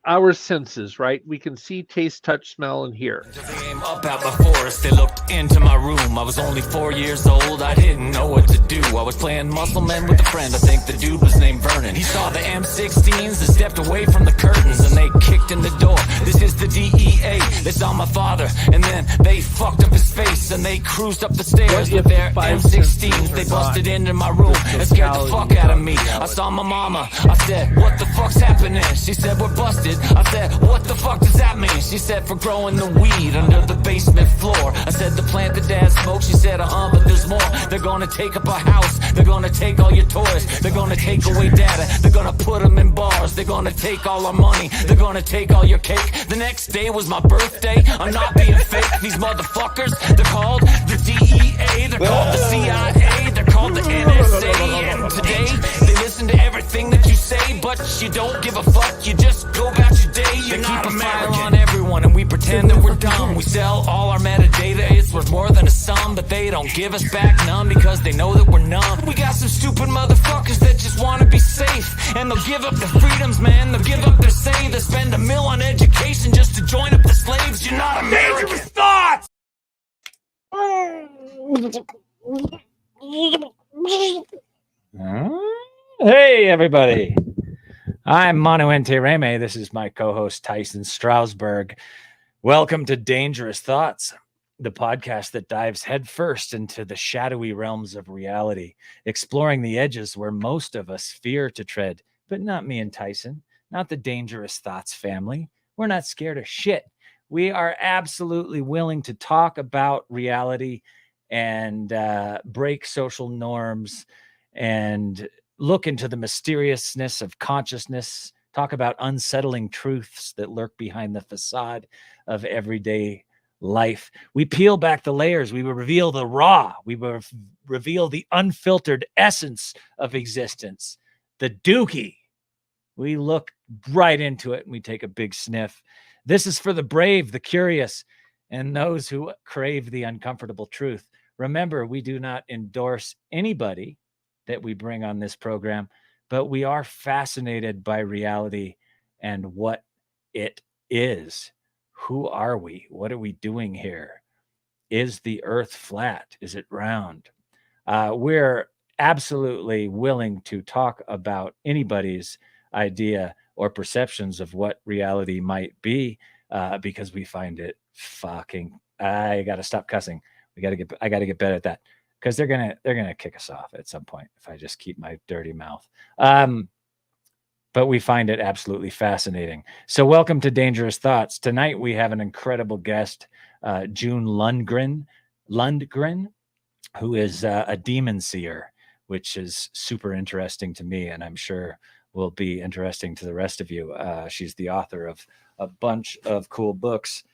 our senses, right? We can see, taste, touch, smell, and hear. They came up out the forest, they looked into my room. I was only 4 years old, I didn't know what to do. I was playing muscle man with a friend, I think the dude was named Vernon. He saw the M16s and stepped away from the curtains, and they kicked in the door. This is the DEA. They saw my father, and then they fucked up his face, and they cruised up the stairs with their M16s. They busted into my room and scared the fuck out of me. I saw my mama, I said, what the fuck's happening? She said, we're busted. I said, what the fuck does that mean? She said, for growing the weed under the basement floor. I said, the plant that dad smoked. She said, but there's more. They're gonna take up our house. They're gonna take all your toys. They're gonna take away data. They're gonna put them in bars. They're gonna take all our money. They're gonna take all your cake. The next day was my birthday. I'm not being fake. These motherfuckers, they're called the DEA. They're called the CIA. They're called the NSA. And today, they listen to everything that you say, but you don't give a fuck. You just go about your day. You're not American. On everyone, and we pretend that we're dumb. We sell all our metadata. It's worth more than a sum, but they don't give us back none because they know that we're numb. We got some stupid motherfuckers that just want to be safe, and they'll give up their freedoms, man. They'll give up their say. They'll spend $1 million on education just to join up the slaves. You're not American. Thoughts. Hey, everybody. I'm Manu Ntereme. This is my co-host, Tyson Strasberg. Welcome to Dangerous Thoughts, the podcast that dives headfirst into the shadowy realms of reality, exploring the edges where most of us fear to tread, but not me and Tyson, not the Dangerous Thoughts family. We're not scared of shit. We are absolutely willing to talk about reality and break social norms and look into the mysteriousness of consciousness, talk about unsettling truths that lurk behind the facade of everyday life. We peel back the layers. We will reveal the raw. We will reveal the unfiltered essence of existence, the dookie. We look right into it and we take a big sniff. This is for the brave, the curious, and those who crave the uncomfortable truth. Remember, we do not endorse anybody that we bring on this program, but we are fascinated by reality and what it is. Who are we? What are we doing here? Is the earth flat? Is it round? We're absolutely willing to talk about anybody's idea or perceptions of what reality might be, because we find it fucking, I got to stop cussing. I got to get better at that, because they're gonna kick us off at some point if I just keep my dirty mouth. But we find it absolutely fascinating. So welcome to Dangerous Thoughts. Tonight we have an incredible guest, June Lundgren, who is a demon seer, which is super interesting to me, and I'm sure will be interesting to the rest of you. She's the author of a bunch of cool books.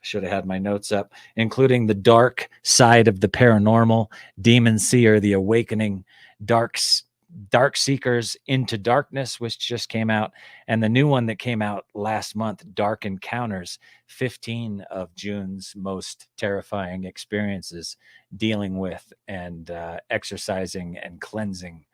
Should have had my notes up, including The Dark Side of the Paranormal, Demon Seer, The Awakening, Dark Seekers Into Darkness, which just came out, and the new one that came out last month, Dark Encounters, 15 of June's most terrifying experiences dealing with and exorcising and cleansing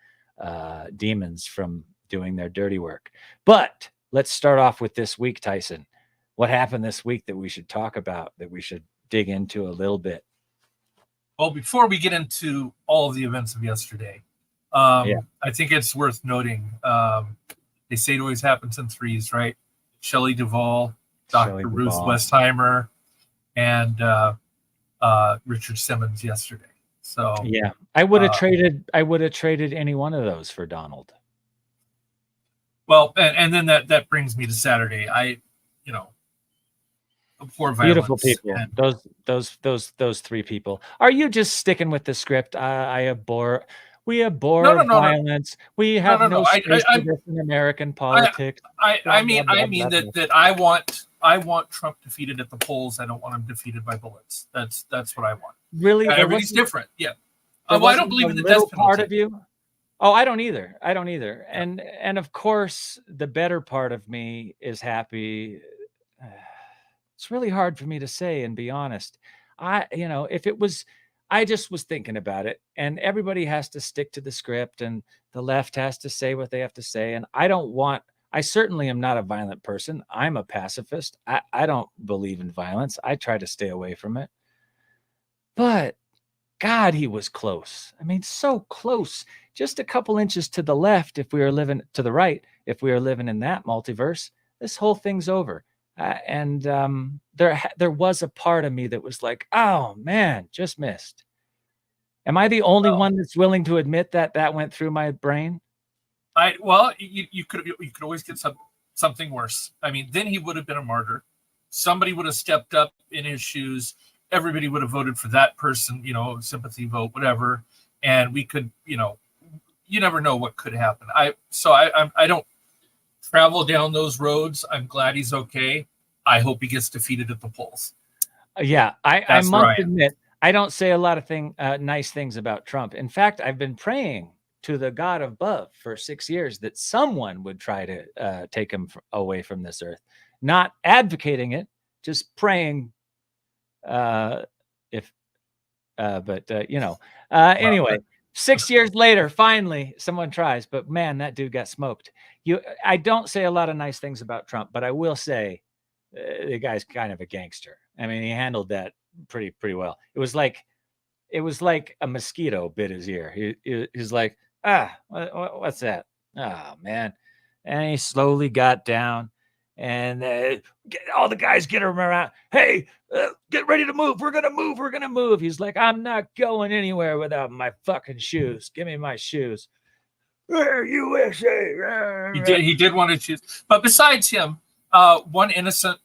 demons from doing their dirty work. But let's start off with this week, Tyson. What happened this week that we should talk about, that we should dig into a little bit? Well, before we get into all of the events of yesterday, I think it's worth noting, they say it always happens in threes, right? Shelley Duvall, Dr. Ruth Westheimer, and Richard Simmons yesterday. So yeah, I would have traded any one of those for Donald. Well, and then that brings me to Saturday. Beautiful people. Those three people. Are you just sticking with the script? We abhor violence. No. We have no space for this in American politics. I mean that I want Trump defeated at the polls. I don't want him defeated by bullets. That's what I want. Really? Everybody's different. Yeah. Well, I don't believe in the death penalty. Part of you. Oh, I don't either. And of course, the better part of me is happy. It's really hard for me to say and be honest. I just was thinking about it, and everybody has to stick to the script, and the left has to say what they have to say. And I don't want I certainly am not a violent person. I'm a pacifist. I don't believe in violence. I try to stay away from it. But God, he was close. I mean, so close. Just a couple inches to the left, if we were living to the right, if we were living in that multiverse, this whole thing's over. And there was a part of me that was like, oh man, just missed. Am I the only one that's willing to admit that that went through my brain? You could always get something worse. I mean, then he would have been a martyr. Somebody would have stepped up in his shoes. Everybody would have voted for that person, sympathy vote, whatever. And we could, you never know what could happen. I don't travel down those roads. I'm glad he's okay. I hope he gets defeated at the polls. Yeah, I must admit, I don't say a lot of nice things about Trump. In fact, I've been praying to the God above for 6 years that someone would try to take him away from this earth. Not advocating it, just praying. Anyway, 6 years later, finally someone tries, but man, that dude got smoked. I don't say a lot of nice things about Trump, but I will say the guy's kind of a gangster. I mean, he handled that pretty well. It was like a mosquito bit his ear. He's like, what's that? Oh man. And he slowly got down. And all the guys get him around. Hey, get ready to move. We're going to move. He's like, I'm not going anywhere without my fucking shoes. Give me my shoes. USA. He did want to choose. But besides him, one innocent,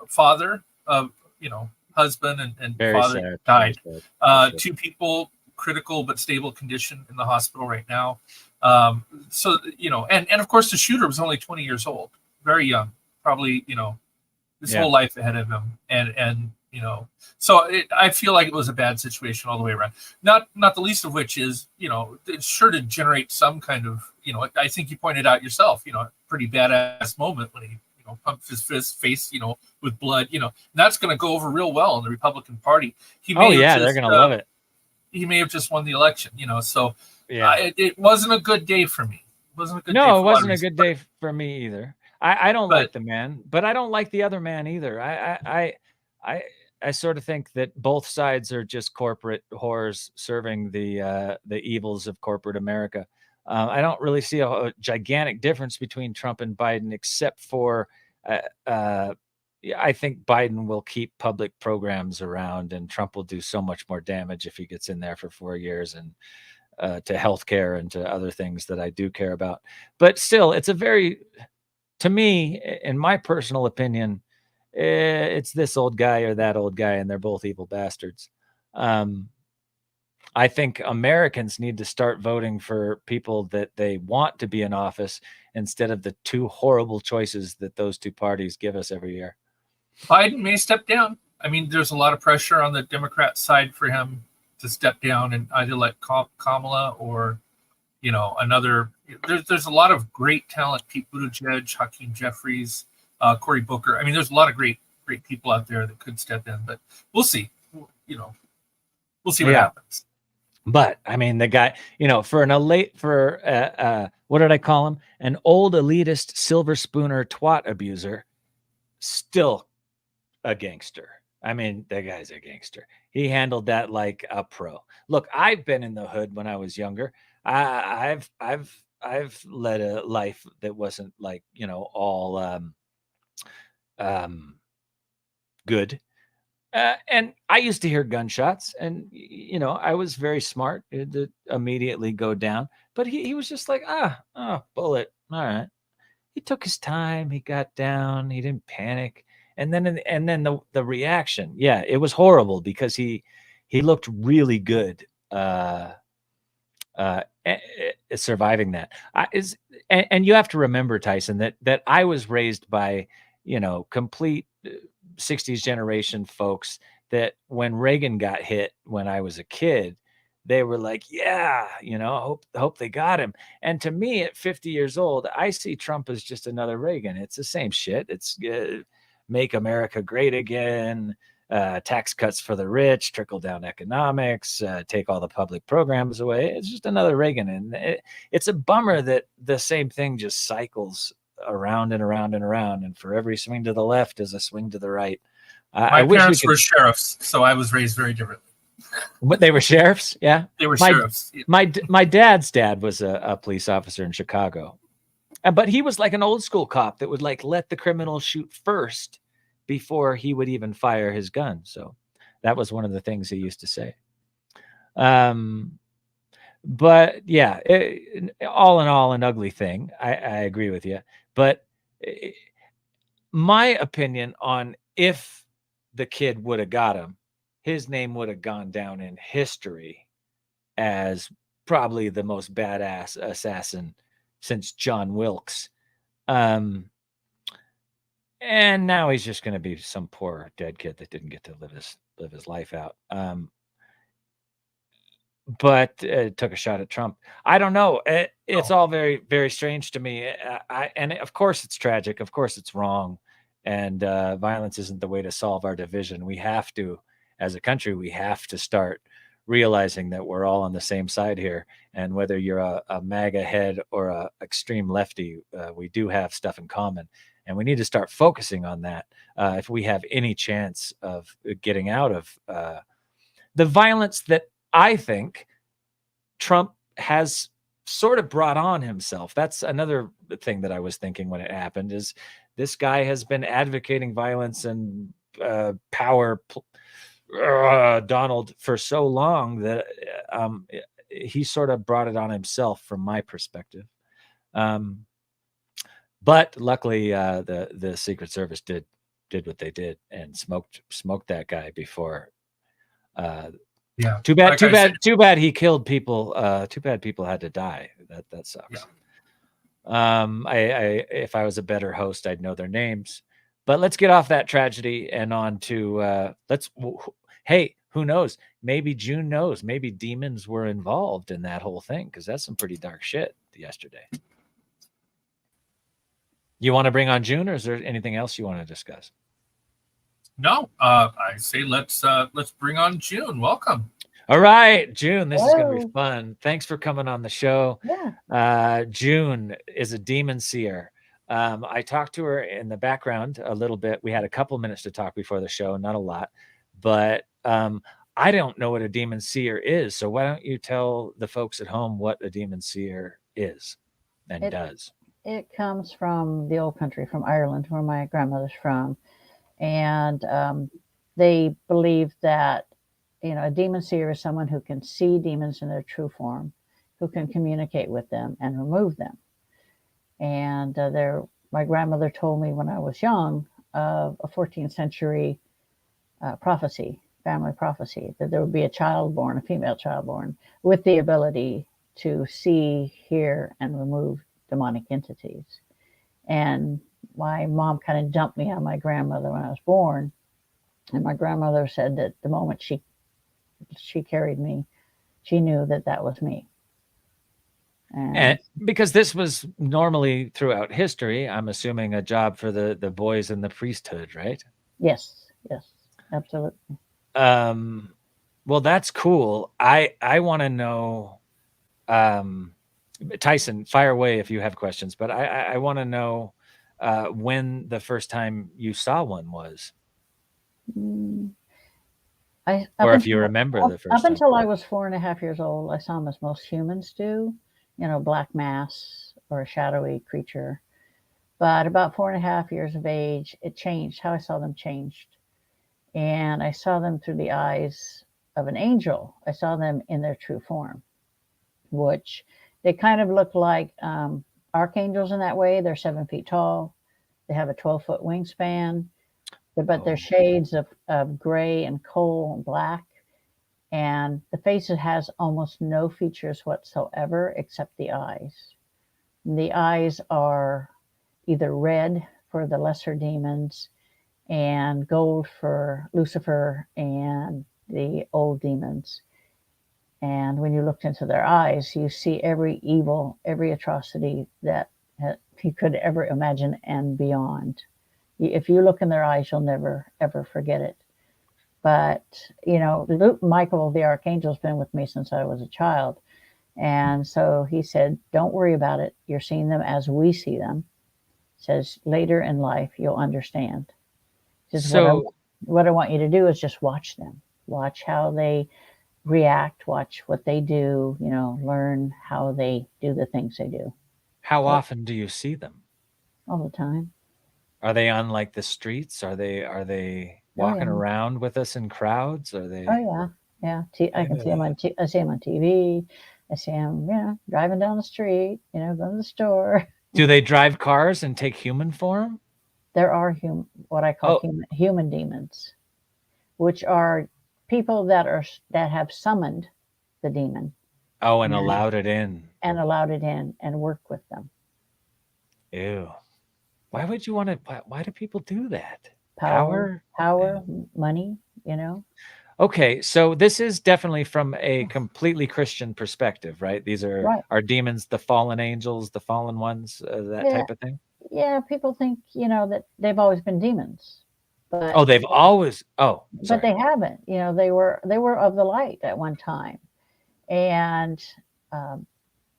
father, husband and Very father sad. died. Two people, critical but stable condition in the hospital right now. And of course the shooter was only 20 years old. Very young, probably, his whole life ahead of him. And so I feel like it was a bad situation all the way around. Not the least of which is, it's sure to generate some kind of, I think you pointed out yourself, pretty badass moment when he, pumped his face, with blood, that's going to go over real well in the Republican Party. They're going to love it. He may have just won the election, so yeah. It wasn't a good day for me. It wasn't a good day for me either. I don't like the man, but I don't like the other man either. I sort of think that both sides are just corporate whores serving the evils of corporate America. I don't really see a gigantic difference between Trump and Biden, except for I think Biden will keep public programs around, and Trump will do so much more damage if he gets in there for 4 years and to healthcare and to other things that I do care about. But still, to me, in my personal opinion, it's this old guy or that old guy, and they're both evil bastards. I think Americans need to start voting for people that they want to be in office instead of the two horrible choices that those two parties give us every year. Biden may step down. I mean, there's a lot of pressure on the Democrat side for him to step down and either let Kamala or, another. There's a lot of great talent: Pete Buttigieg, Hakeem Jeffries, Cory Booker. I mean, there's a lot of great people out there that could step in, but we'll see. We'll see what happens. But I mean, the guy, what did I call him? An old elitist silver spooner twat abuser, still a gangster. I mean, that guy's a gangster. He handled that like a pro. Look, I've been in the hood when I was younger. I've led a life that wasn't like, all good. And I used to hear gunshots, and I was very smart to immediately go down. But he was just like, bullet. All right. He took his time. He got down. He didn't panic. And then the reaction, it was horrible because he looked really good surviving that. And you have to remember, Tyson, that I was raised by complete 60s generation folks that when Reagan got hit when I was a kid, they were like, hope they got him. And to me, at 50 years old, I see Trump as just another Reagan. It's the same shit. It's make America great again, tax cuts for the rich, trickle down economics, take all the public programs away. It's just another Reagan. And it's a bummer that the same thing just cycles around and around and around, and for every swing to the left is a swing to the right. My parents were sheriffs, so I was raised very differently. But they were sheriffs, yeah. They were sheriffs. Yeah. My dad's dad was a police officer in Chicago, but he was like an old school cop that would like let the criminal shoot first before he would even fire his gun. So that was one of the things he used to say. But yeah, all in all, an ugly thing. I agree with you. But my opinion on if the kid would have got him, his name would have gone down in history as probably the most badass assassin since John Wilkes. And now he's just going to be some poor dead kid that didn't get to live his life out. But took a shot at Trump. I don't know. It's all very, very strange to me. And of course it's tragic. Of course it's wrong. And violence isn't the way to solve our division. We have to, as a country, we have to start realizing that we're all on the same side here. And whether you're a MAGA head or a extreme lefty, we do have stuff in common. And we need to start focusing on that if we have any chance of getting out of the violence that I think Trump has sort of brought on himself. That's another thing that I was thinking when it happened is this guy has been advocating violence and power, Donald, for so long that he sort of brought it on himself from my perspective. But luckily the Secret Service did what they did and smoked that guy before. Yeah. Too bad he killed people. Too bad people had to die. That sucks. Yeah. If I was a better host, I'd know their names. But let's get off that tragedy and on to hey, who knows? Maybe June knows. Maybe demons were involved in that whole thing because that's some pretty dark shit yesterday. You want to bring on June, or is there anything else you want to discuss? No, I say let's bring on June. Welcome. All right, June, this is going to be fun. Thanks for coming on the show. Yeah. June is a demon seer. I talked to her in the background a little bit. We had a couple minutes to talk before the show, not a lot, but I don't know what a demon seer is. So why don't you tell the folks at home what a demon seer is and does? It comes from the old country, from Ireland, where my grandmother's from. And they believe that, a demon seer is someone who can see demons in their true form, who can communicate with them and remove them. And my grandmother told me when I was young of a 14th century family prophecy, that there would be a female child born with the ability to see, hear, and remove demonic entities. And my mom kind of dumped me on my grandmother when I was born. And my grandmother said that the moment she carried me, she knew that was me. And because this was normally throughout history, I'm assuming a job for the boys in the priesthood, right? Yes, absolutely. Well, that's cool. I want to know, Tyson, fire away if you have questions, but I want to know when the first time you saw one was. Or if you remember the first time. Up until I was 4.5 years old, I saw them as most humans do, black mass or a shadowy creature. But about 4.5 years of age, it changed. How I saw them changed. And I saw them through the eyes of an angel. I saw them in their true form, which they kind of look like archangels in that way. They're 7 feet tall. They have a 12-foot wingspan, but they're shades of gray and coal and black. And the face has almost no features whatsoever except the eyes. And the eyes are either red for the lesser demons and gold for Lucifer and the old demons. And when you looked into their eyes, you see every evil, every atrocity that you could ever imagine and beyond. If you look in their eyes, you'll never, ever forget it. But, Michael, the Archangel, has been with me since I was a child. And so he said, don't worry about it. You're seeing them as we see them. says later in life you'll understand. Just So what I want you to do is just watch them. Watch how they react, watch what they do, learn how they do the things they do how often do you see them? all the time. Are they on like the streets? Are they Oh walking yeah. around with us in crowds? Are they? Oh yeah. Yeah. I can see them I see them on TV. I see them, driving down the street, going to the store. Do they drive cars and take human form? There are what I call Oh, human demons, which are people that have summoned the demon oh, and and, allowed it in. and allowed it in and work with them. Ew. Why would you want to? Why do people do that? Power, Yeah. money, Okay, so this is definitely from a completely Christian perspective, right? These are Right. our demons, the fallen angels, the fallen ones, that Yeah. type of thing. Yeah, people think, that they've always been demons, but Oh, they've always. Oh, but sorry. they haven't. They were of the light at one time, and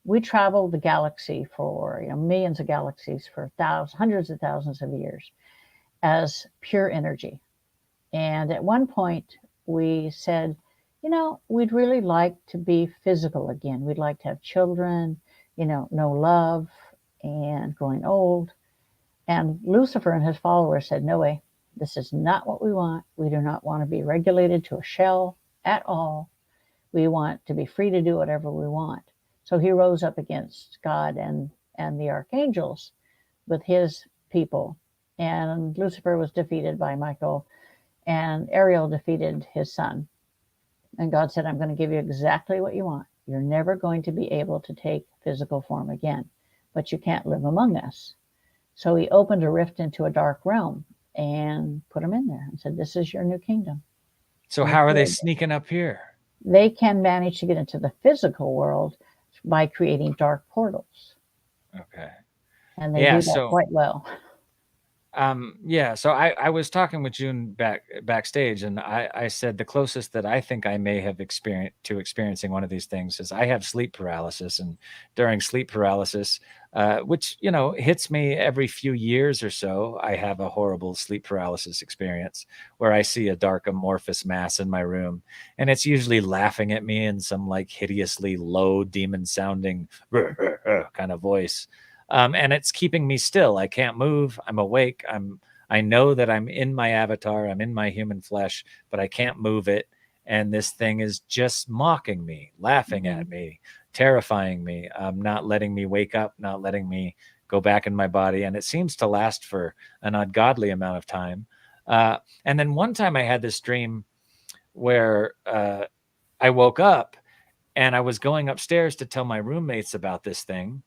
we traveled the galaxy for millions of galaxies for hundreds of thousands of years as pure energy. And at one point, we said, we'd really like to be physical again. We'd like to have children, no love, and growing old. And Lucifer and his followers said, no way, this is not what we want. We do not want to be regulated to a shell at all. We want to be free to do whatever we want. So he rose up against God and the archangels with his people. And Lucifer was defeated by Michael, and Ariel defeated his son. And God said, I'm going to give you exactly what you want. You're never going to be able to take physical form again, but you can't live among us. So he opened a rift into a dark realm and put them in there and said, this is your new kingdom. So how are they sneaking up here? They can manage to get into the physical world by creating dark portals. Okay. And they do that quite well. So I was talking with June backstage, and I said the closest that I think I may have experiencing one of these things is I have sleep paralysis, and during sleep paralysis, which hits me every few years or so, I have a horrible sleep paralysis experience where I see a dark amorphous mass in my room, and it's usually laughing at me in some like hideously low demon sounding kind of voice. And it's keeping me still. I can't move. I'm awake. I know that I'm in my avatar. I'm in my human flesh, but I can't move it. And this thing is just mocking me, laughing at me, terrifying me, not letting me wake up, not letting me go back in my body. And it seems to last for an ungodly amount of time. And then one time I had this dream where I woke up and I was going upstairs to tell my roommates about this thing.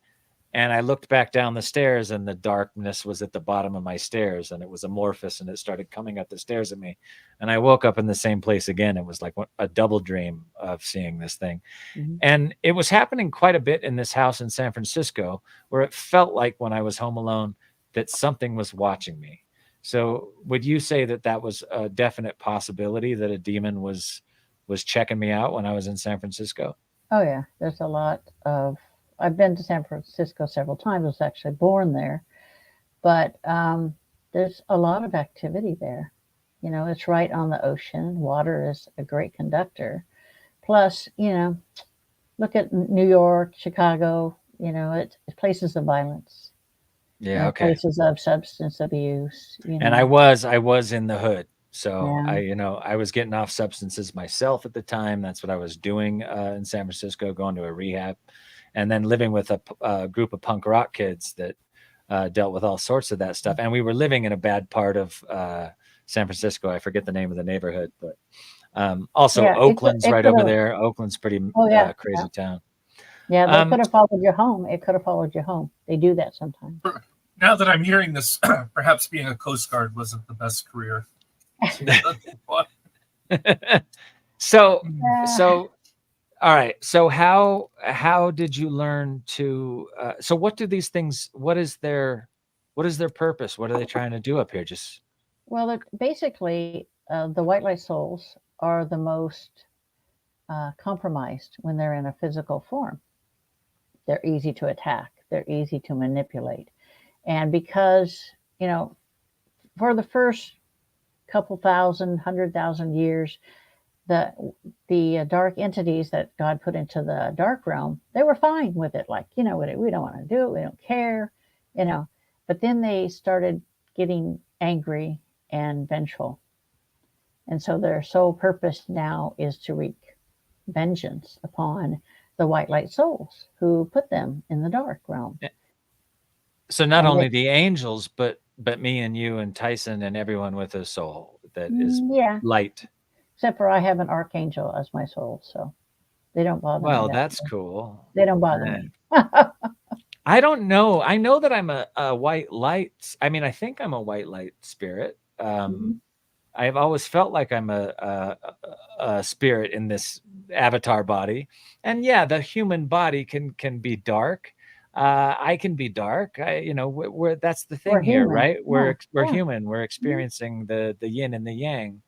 And I looked back down the stairs, and the darkness was at the bottom of my stairs, and it was amorphous, and it started coming up the stairs at me. And I woke up in the same place again. It was like a double dream of seeing this thing. Mm-hmm. And it was happening quite a bit in this house in San Francisco, where it felt like when I was home alone that something was watching me. So would you say that that was a definite possibility that a demon was checking me out when I was in San Francisco? Oh, yeah. There's a lot of... I've been to San Francisco several times. I was actually born there. But there's a lot of activity there. It's right on the ocean. Water is a great conductor. Plus, look at New York, Chicago, it's places of violence. Yeah, okay. Places of substance abuse. And I was in the hood. So I was getting off substances myself at the time. That's what I was doing in San Francisco, going to a rehab. And then living with a group of punk rock kids that dealt with all sorts of that stuff. And we were living in a bad part of San Francisco. I forget the name of the neighborhood, but also Oakland's right over there. Oakland's pretty crazy town. Yeah, they could have followed you home. It could have followed you home. They do that sometimes. Now that I'm hearing this, perhaps being a Coast Guard wasn't the best career. So all right. So how did you learn to? So what do these things? What is their purpose? What are they trying to do up here? Well, basically, the white light souls are the most compromised when they're in a physical form. They're easy to attack. They're easy to manipulate, And because, for the first couple thousand, 100,000 years, the dark entities that God put into the dark realm, they were fine with it. Like, we don't want to do it. We don't care, But then they started getting angry and vengeful. And so their sole purpose now is to wreak vengeance upon the white light souls who put them in the dark realm. So not only the angels, but me and you and Tyson and everyone with a soul that is light. Except for I have an archangel as my soul, so they don't bother me. Well, that's cool. They don't bother me. I don't know. I know that I'm a white light. I mean, I think I'm a white light spirit. I've always felt like I'm a spirit in this avatar body. And yeah, the human body can be dark. I can be dark. We're that's the thing here, right? We're human. We're experiencing the yin and the yang,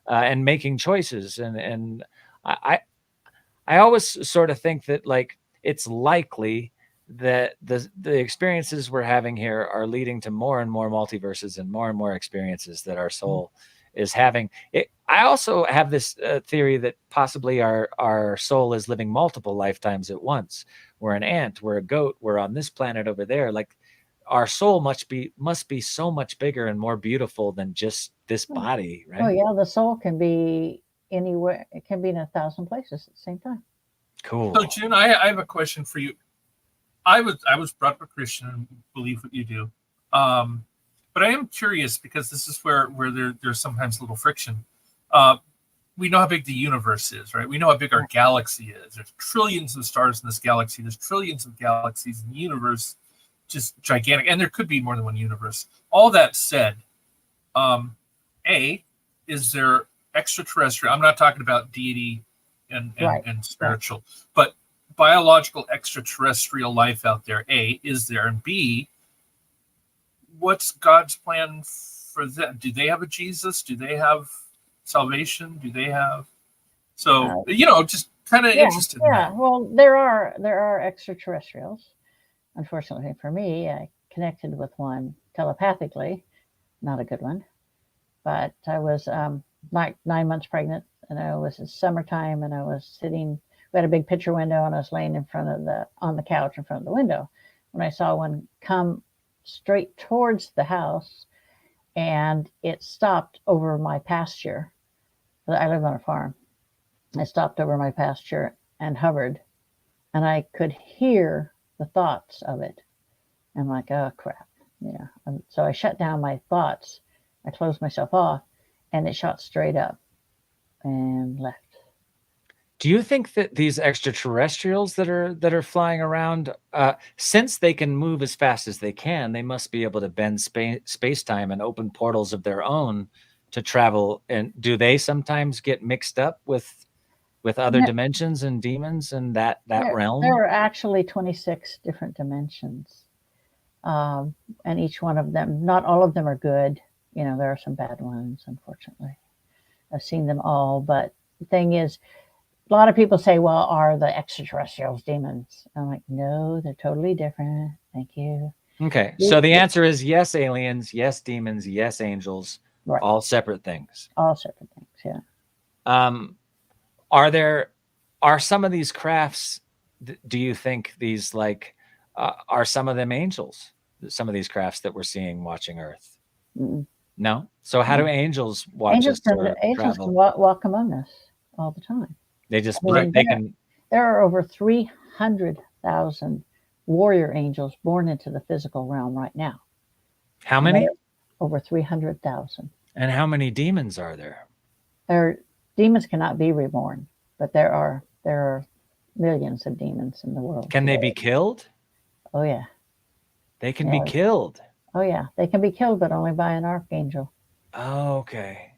and making choices. And I always sort of think that like it's likely that the experiences we're having here are leading to more and more multiverses and more experiences that our soul is having. I also have this theory that possibly our soul is living multiple lifetimes at once. We're an ant, we're a goat, we're on this planet over there. Like our soul must be so much bigger and more beautiful than just this body, right? Oh yeah, the soul can be anywhere. It can be in 1,000 places at the same time. Cool. So June, I have a question for you. I was brought up a Christian and believe what you do. But I am curious because this is where there's sometimes a little friction. We know how big the universe is, right? We know how big our galaxy is. There's trillions of stars in this galaxy. There's trillions of galaxies in the universe, just gigantic. And there could be more than one universe. All that said, is there extraterrestrial? I'm not talking about deity and spiritual, but biological extraterrestrial life out there. A, is there? And B, what's God's plan for them? Do they have a Jesus? Do they have salvation? Do they have just kind of interested in that? Well, there are extraterrestrials. Unfortunately for me, I connected with one telepathically, not a good one. But I was like 9 months pregnant, and it was summertime, and I was sitting. We had a big picture window, and I was laying on the couch in front of the window when I saw one come straight towards the house, and it stopped over my pasture. I live on a farm. It stopped over my pasture and hovered, and I could hear the thoughts of it. I'm like, oh crap, And so I shut down my thoughts. I closed myself off, and it shot straight up and left. Do you think that these extraterrestrials that are flying around, since they can move as fast as they can, they must be able to bend space-time and open portals of their own to travel? And do they sometimes get mixed up with other dimensions and demons and that realm? There are actually 26 different dimensions, and each one of them, not all of them are good. There are some bad ones, unfortunately. I've seen them all, but the thing is, a lot of people say, well, are the extraterrestrials demons? I'm like, no, they're totally different. Thank you. Okay. So the answer is yes, aliens, yes, demons, yes, angels, all separate things. All separate things, yeah. Are some of these crafts, do you think these are some of them angels? Some of these crafts that we're seeing watching Earth? Mm-mm. No? So how do angels watch angels us? Angels can walk among us all the time. They just There are over 300,000 warrior angels born into the physical realm right now. How many? Over 300,000. And how many demons are there? Demons cannot be reborn, but there are millions of demons in the world. Can they be killed? Oh yeah. They can be killed. Oh yeah, they can be killed, but only by an archangel. Oh, okay.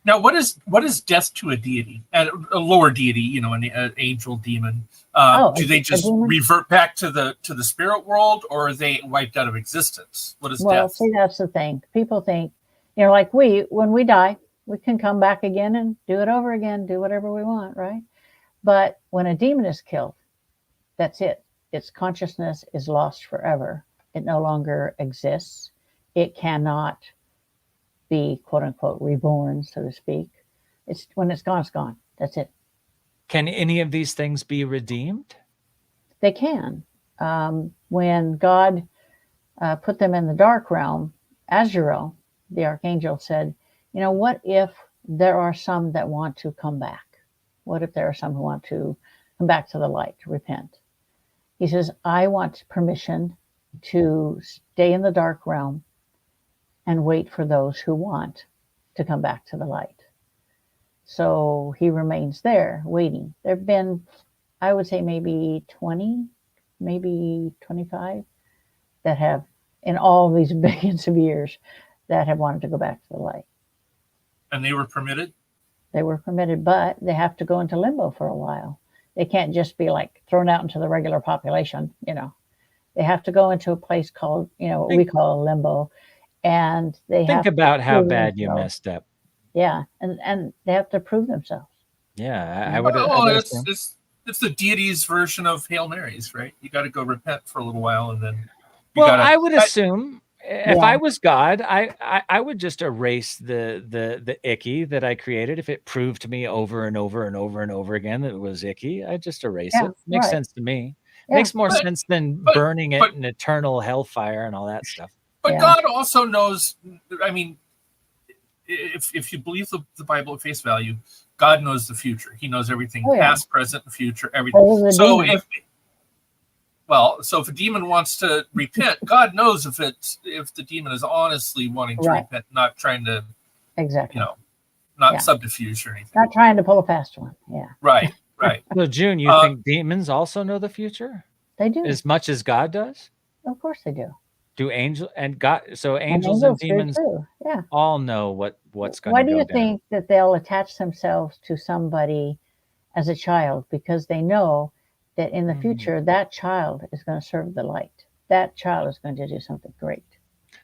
Now, what is death to a deity, a lower deity? An angel, demon. Do they just revert back to the spirit world, or are they wiped out of existence? What is death? Well, see, that's the thing. People think, like when we die, we can come back again and do it over again, do whatever we want, right? But when a demon is killed, that's it. Its consciousness is lost forever, it no longer exists. It cannot be, quote unquote, reborn, so to speak. It's when it's gone, it's gone. That's it. Can any of these things be redeemed? They can. When God put them in the dark realm, Azrael, the archangel, said, what if there are some that want to come back? What if there are some who want to come back to the light, to repent? He says, I want permission to stay in the dark realm and wait for those who want to come back to the light. So he remains there waiting. There have been, I would say, maybe 20, maybe 25 that have, in all these billions of years, that have wanted to go back to the light. And they were permitted? They were permitted, but they have to go into limbo for a while. They can't just be like thrown out into the regular population, They have to go into a place called, what we call limbo. And they think about how bad you messed up. Yeah. And they have to prove themselves. Yeah. I would. It's the deity's version of Hail Marys, right? You got to go repent for a little while and then. I would assume if I was God, I would just erase the icky that I created. If it proved to me over and over and over and over again that it was icky, I'd just erase it. Makes sense to me. Makes more sense than burning it in eternal hellfire and all that stuff. But God also knows, I mean, if you believe the Bible at face value, God knows the future. He knows everything, past, present, and future, everything. So if a demon wants to repent, God knows if the demon is honestly wanting to repent, not trying to, not subterfuge or anything. Not trying to pull a fast one. Yeah. Right. So, June, you think demons also know the future? They do. As much as God does? Of course they do. Do angels and demons all know what's going to go down? Why do you think that they'll attach themselves to somebody as a child? Because they know that in the future, that child is going to serve the light. That child is going to do something great.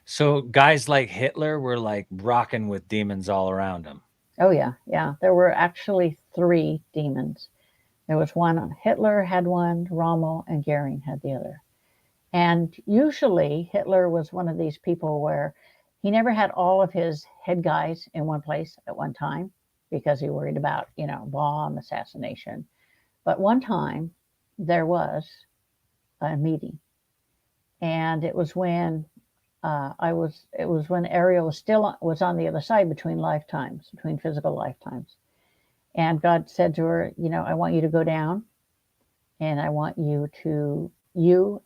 So guys like Hitler were like rocking with demons all around him. Oh, yeah. Yeah. There were actually 3 demons. There was one, Hitler had one, Rommel and Goering had the other. And usually Hitler was one of these people where he never had all of his head guys in one place at one time because he worried about, bomb assassination. But one time there was a meeting, and it was when when Ariel was on the other side between physical lifetimes. And God said to her, I want you to go down, and I want you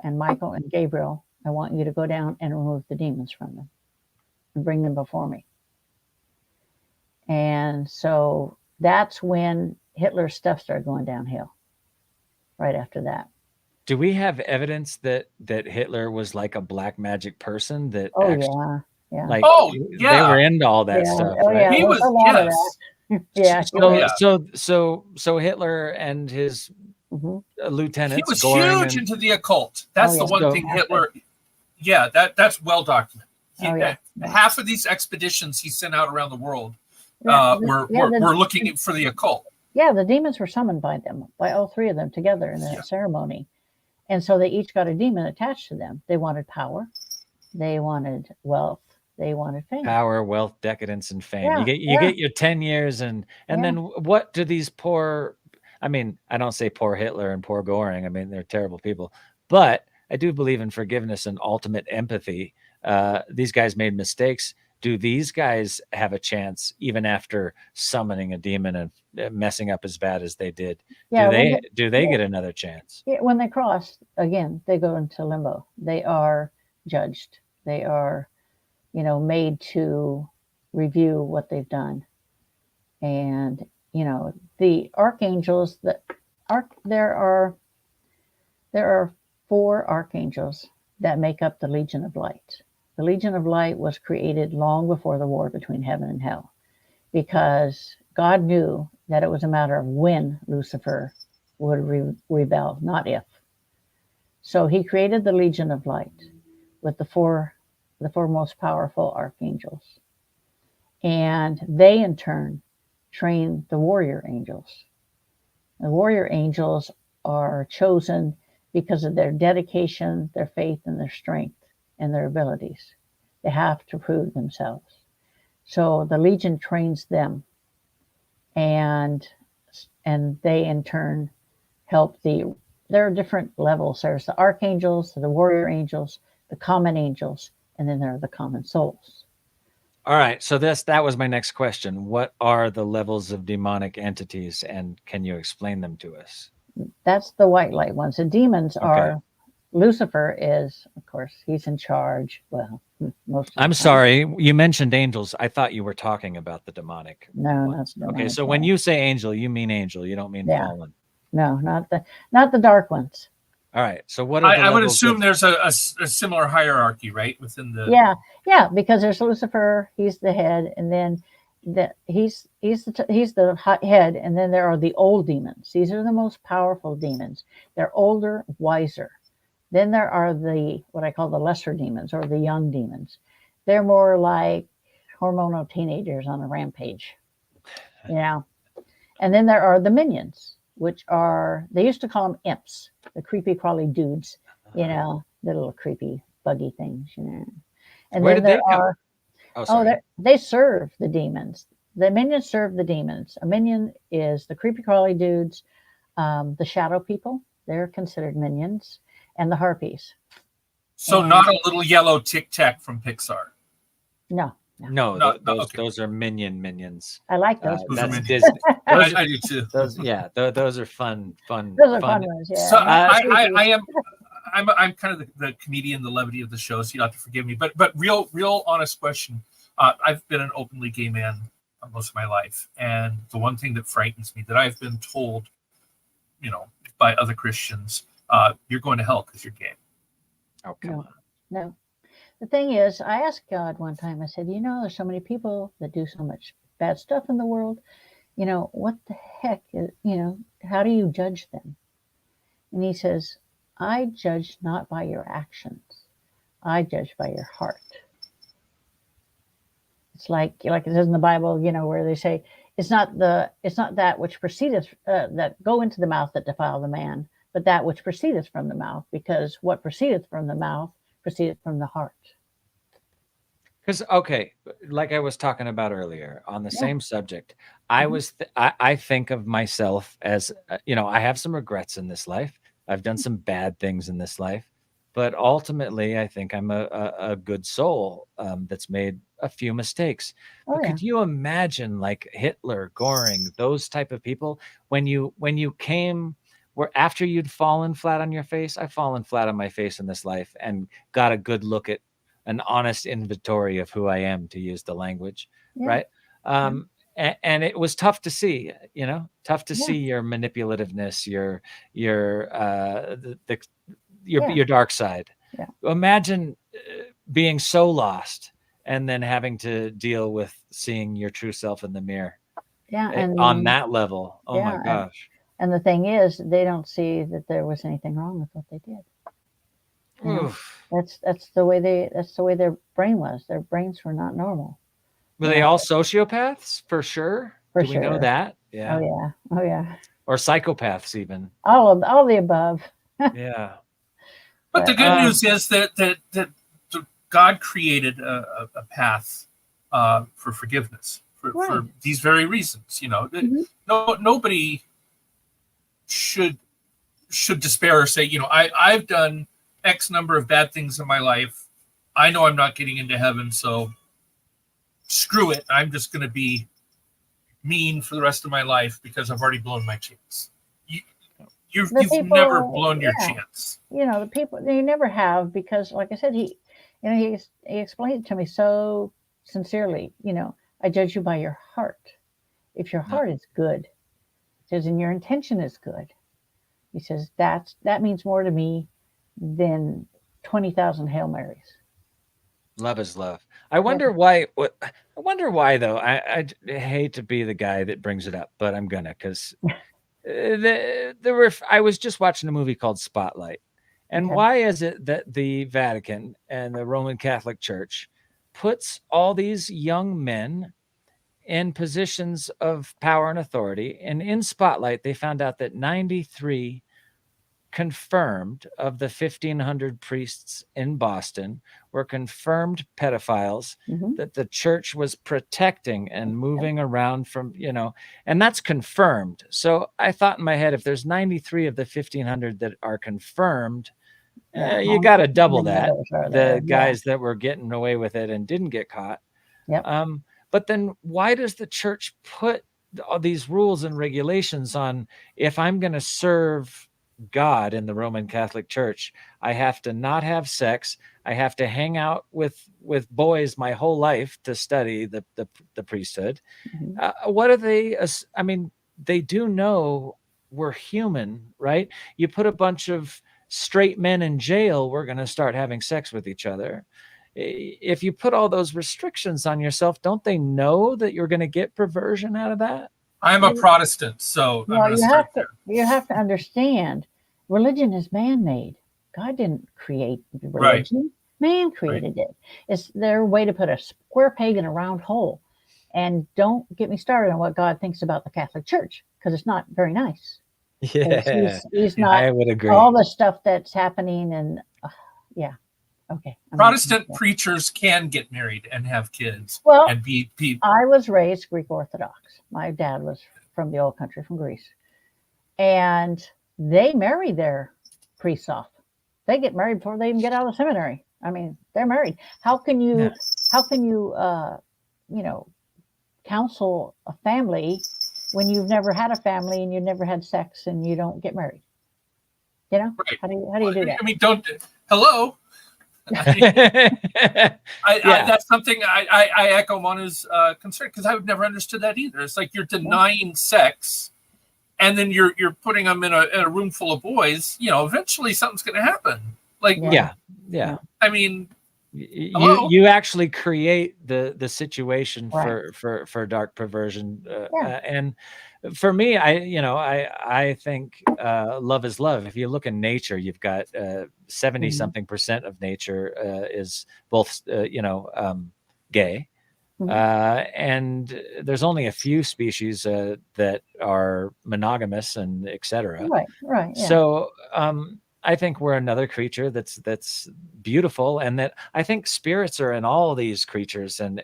and Michael and Gabriel, I want you to go down and remove the demons from them and bring them before me. And so that's when Hitler's stuff started going downhill right after that. Do we have evidence that Hitler was like a black magic person? They were into all that stuff. Oh, right? yeah. He was, So Hitler and his lieutenants. He was huge into the occult. That's the one thing Hitler. Yeah, that's well documented. Half of these expeditions he sent out around the world were looking for the occult. Yeah, the demons were summoned by all 3 of them together in a ceremony, and so they each got a demon attached to them. They wanted power, they wanted wealth, they wanted fame. Power, wealth, decadence, and fame. You get your 10 years, and then what do these poor? I mean, I don't say poor Hitler and poor Goering. I mean, they're terrible people. But I do believe in forgiveness and ultimate empathy. These guys made mistakes. Do these guys have a chance even after summoning a demon and messing up as bad as they did? Yeah, do they get another chance? Yeah, when they cross, again, they go into limbo. They are judged. They are, made to review what they've done. And the archangels, there are 4 archangels that make up the Legion of Light. The Legion of Light was created long before the war between heaven and hell, because God knew that it was a matter of when Lucifer would rebel, not if. So he created the Legion of Light with the four most powerful archangels. And they in turn train the warrior angels. The warrior angels are chosen because of their dedication, their faith, and their strength and their abilities. They have to prove themselves. So the Legion trains them, and they in turn help there are different levels. There's the Archangels, the Warrior Angels, the Common Angels, and then there are the Common Souls. All right. So that was my next question. What are the levels of demonic entities, and can you explain them to us? That's the white light ones. The demons are, Lucifer is, of course, he's in charge. Well, most of the I'm time. sorry. You mentioned angels. I thought you were talking about the demonic. No, ones. not the Okay. demonic So when ones. you say angel, you mean angel. You don't mean Yeah. fallen. No, not the dark ones. All right. So what are the I would levels assume of- there's a similar hierarchy, right, within the. Yeah, because there's Lucifer, he's the head, and then he's the head, and then there are the old demons. These are the most powerful demons. They're older, wiser. Then there are what I call the lesser demons, or the young demons. They're more like hormonal teenagers on a rampage, you know. And then there are the minions, which are, they used to call them imps, the creepy crawly dudes, you know, the little creepy buggy things, you know. And Where then did they there come? are, Oh, sorry. they serve the demons. The minions serve the demons. A minion is the creepy crawly dudes, the shadow people, they're considered minions, and the harpies. So not a little yellow Tic Tac from Pixar. No, No, okay. those are minions. I like those. Those are That's minions. Disney. I do too. Those are fun. Those are fun ones, yeah. So I'm kind of the comedian, the levity of the show, so you have to forgive me. But real honest question. I've been an openly gay man most of my life, and the one thing that frightens me that I've been told, you know, by other Christians, you're going to hell because you're gay. Oh, come on. No. The thing is, I asked God one time, I said, you know, there's so many people that do so much bad stuff in the world. You know, what the heck is, you know, how do you judge them? And he says, I judge not by your actions. I judge by your heart. It's like it says in the Bible, you know, where they say, it's not that which proceedeth, that go into the mouth that defile the man, but that which proceedeth from the mouth, because what proceedeth from the mouth proceedeth from the heart. Because like I was talking about earlier on the same subject, Mm-hmm. I think of myself as you know, I have some regrets in this life. I've done some bad things in this life, but ultimately, I think I'm a good soul that's made a few mistakes. Oh, But yeah. could you imagine, like Hitler, Goring, those type of people, when you came, where after you'd fallen flat on your face? I've fallen flat on my face in this life and got a good look at an honest inventory of who I am, to use the language, Yeah. right? And it was tough to see, you know, Yeah. see your manipulativeness, your Yeah. your dark side. Yeah. Imagine being so lost and then having to deal with seeing your true self in the mirror. Yeah. And on that level. Oh yeah, my gosh. And the thing is, they don't see that there was anything wrong with what they did. You know, Oof. that's the way their brain was. Their brains were not normal. Were they all sociopaths for sure? For Do we know sure. that? Yeah. Oh yeah. Or psychopaths even. All the above. Yeah. But the good news is that God created a path for forgiveness for these very reasons. You know, nobody should despair or say, you know, I've done X number of bad things in my life. I know I'm not getting into heaven, so screw it. I'm just going to be mean for the rest of my life because I've already blown my chance. You've never blown your chance. You know, the people, they never have, because like I said, he explained it to me so sincerely. You know, I judge you by your heart. If your heart is good, he says, and your intention is good, he says, that means more to me than 20,000 Hail Marys. Love is love. I wonder why. I wonder why, though. I hate to be the guy that brings it up, but I'm gonna, because I was just watching a movie called Spotlight, and why is it that the Vatican and the Roman Catholic Church puts all these young men in positions of power and authority? And in Spotlight, they found out that 93 confirmed of the 1,500 priests in Boston were confirmed pedophiles that the church was protecting and moving around from, and that's confirmed. So I thought in my head, if there's 93 of the 1,500 that are confirmed, you got to double that. The guys that were getting away with it and didn't get caught. But then why does the church put all these rules and regulations on, if I'm going to serve God in the Roman Catholic Church, I have to not have sex. I have to hang out with boys my whole life to study the priesthood. What are they? I mean, they do know we're human, right? You put a bunch of straight men in jail, we're going to start having sex with each other. If you put all those restrictions on yourself, don't they know that you're going to get perversion out of that? I'm a Protestant, so you have to understand, religion is man-made. God didn't create religion. Man created it. It's their way to put a square peg in a round hole. And don't get me started on what God thinks about the Catholic Church, because it's not very nice. Yeah, he's not. I would agree. All the stuff that's happening, and okay. Protestant preachers can get married and have kids. Well, and be I was raised Greek Orthodox. My dad was from the old country, from Greece, and they marry their priests off. They get married before they even get out of seminary. I mean, they're married. How can you counsel a family when you've never had a family and you've never had sex and you don't get married? Right. How do you do that? I mean, hello. That's something I echo Manu's concern, because I would never understood that either. It's like you're denying sex, and then you're putting them in a room full of boys. Eventually something's going to happen. Yeah. I mean, you actually create the situation for dark perversion, and for me, I think love is love. If you look in nature, you've got 70-something% of nature is both gay, and there's only a few species that are monogamous and etc. Right. Yeah. So I think we're another creature that's beautiful, and that I think spirits are in all these creatures, and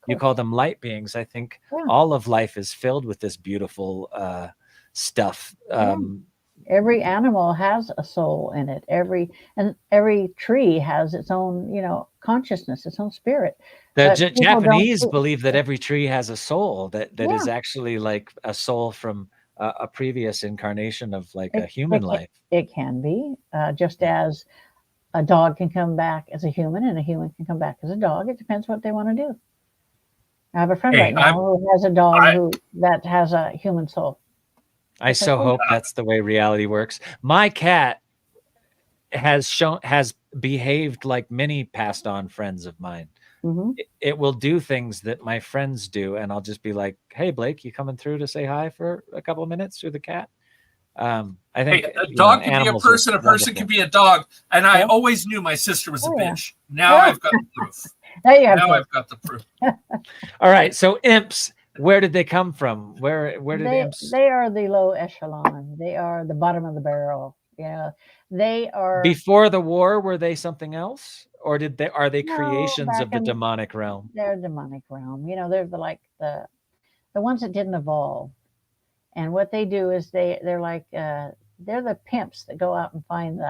you call them light beings. I think all of life is filled with this beautiful stuff. Every animal has a soul in it. Every tree has its own, consciousness, its own spirit. The Japanese believe that every tree has a soul that is actually like a soul from a previous incarnation of a human life. It can be, just as a dog can come back as a human and a human can come back as a dog. It depends what they want to do. I have a friend right now who has a dog that has a human soul. I so hope that's the way reality works. My cat has behaved like many passed on friends of mine. It will do things that my friends do, and I'll just be like, "Hey, Blake, you coming through to say hi for a couple of minutes?" Through the cat. I think a dog can be a person, a person can be a dog, and I always knew my sister was a bitch. Now I've got the proof. Now I've got the proof. All right, so imps. Where did they come from? Where did imps? They are the low echelon. They are the bottom of the barrel. They are. Before the war, were they something else, or are they creations of the demonic realm? They're demonic realm. They're the ones that didn't evolve. And what they do is they're the pimps that go out and find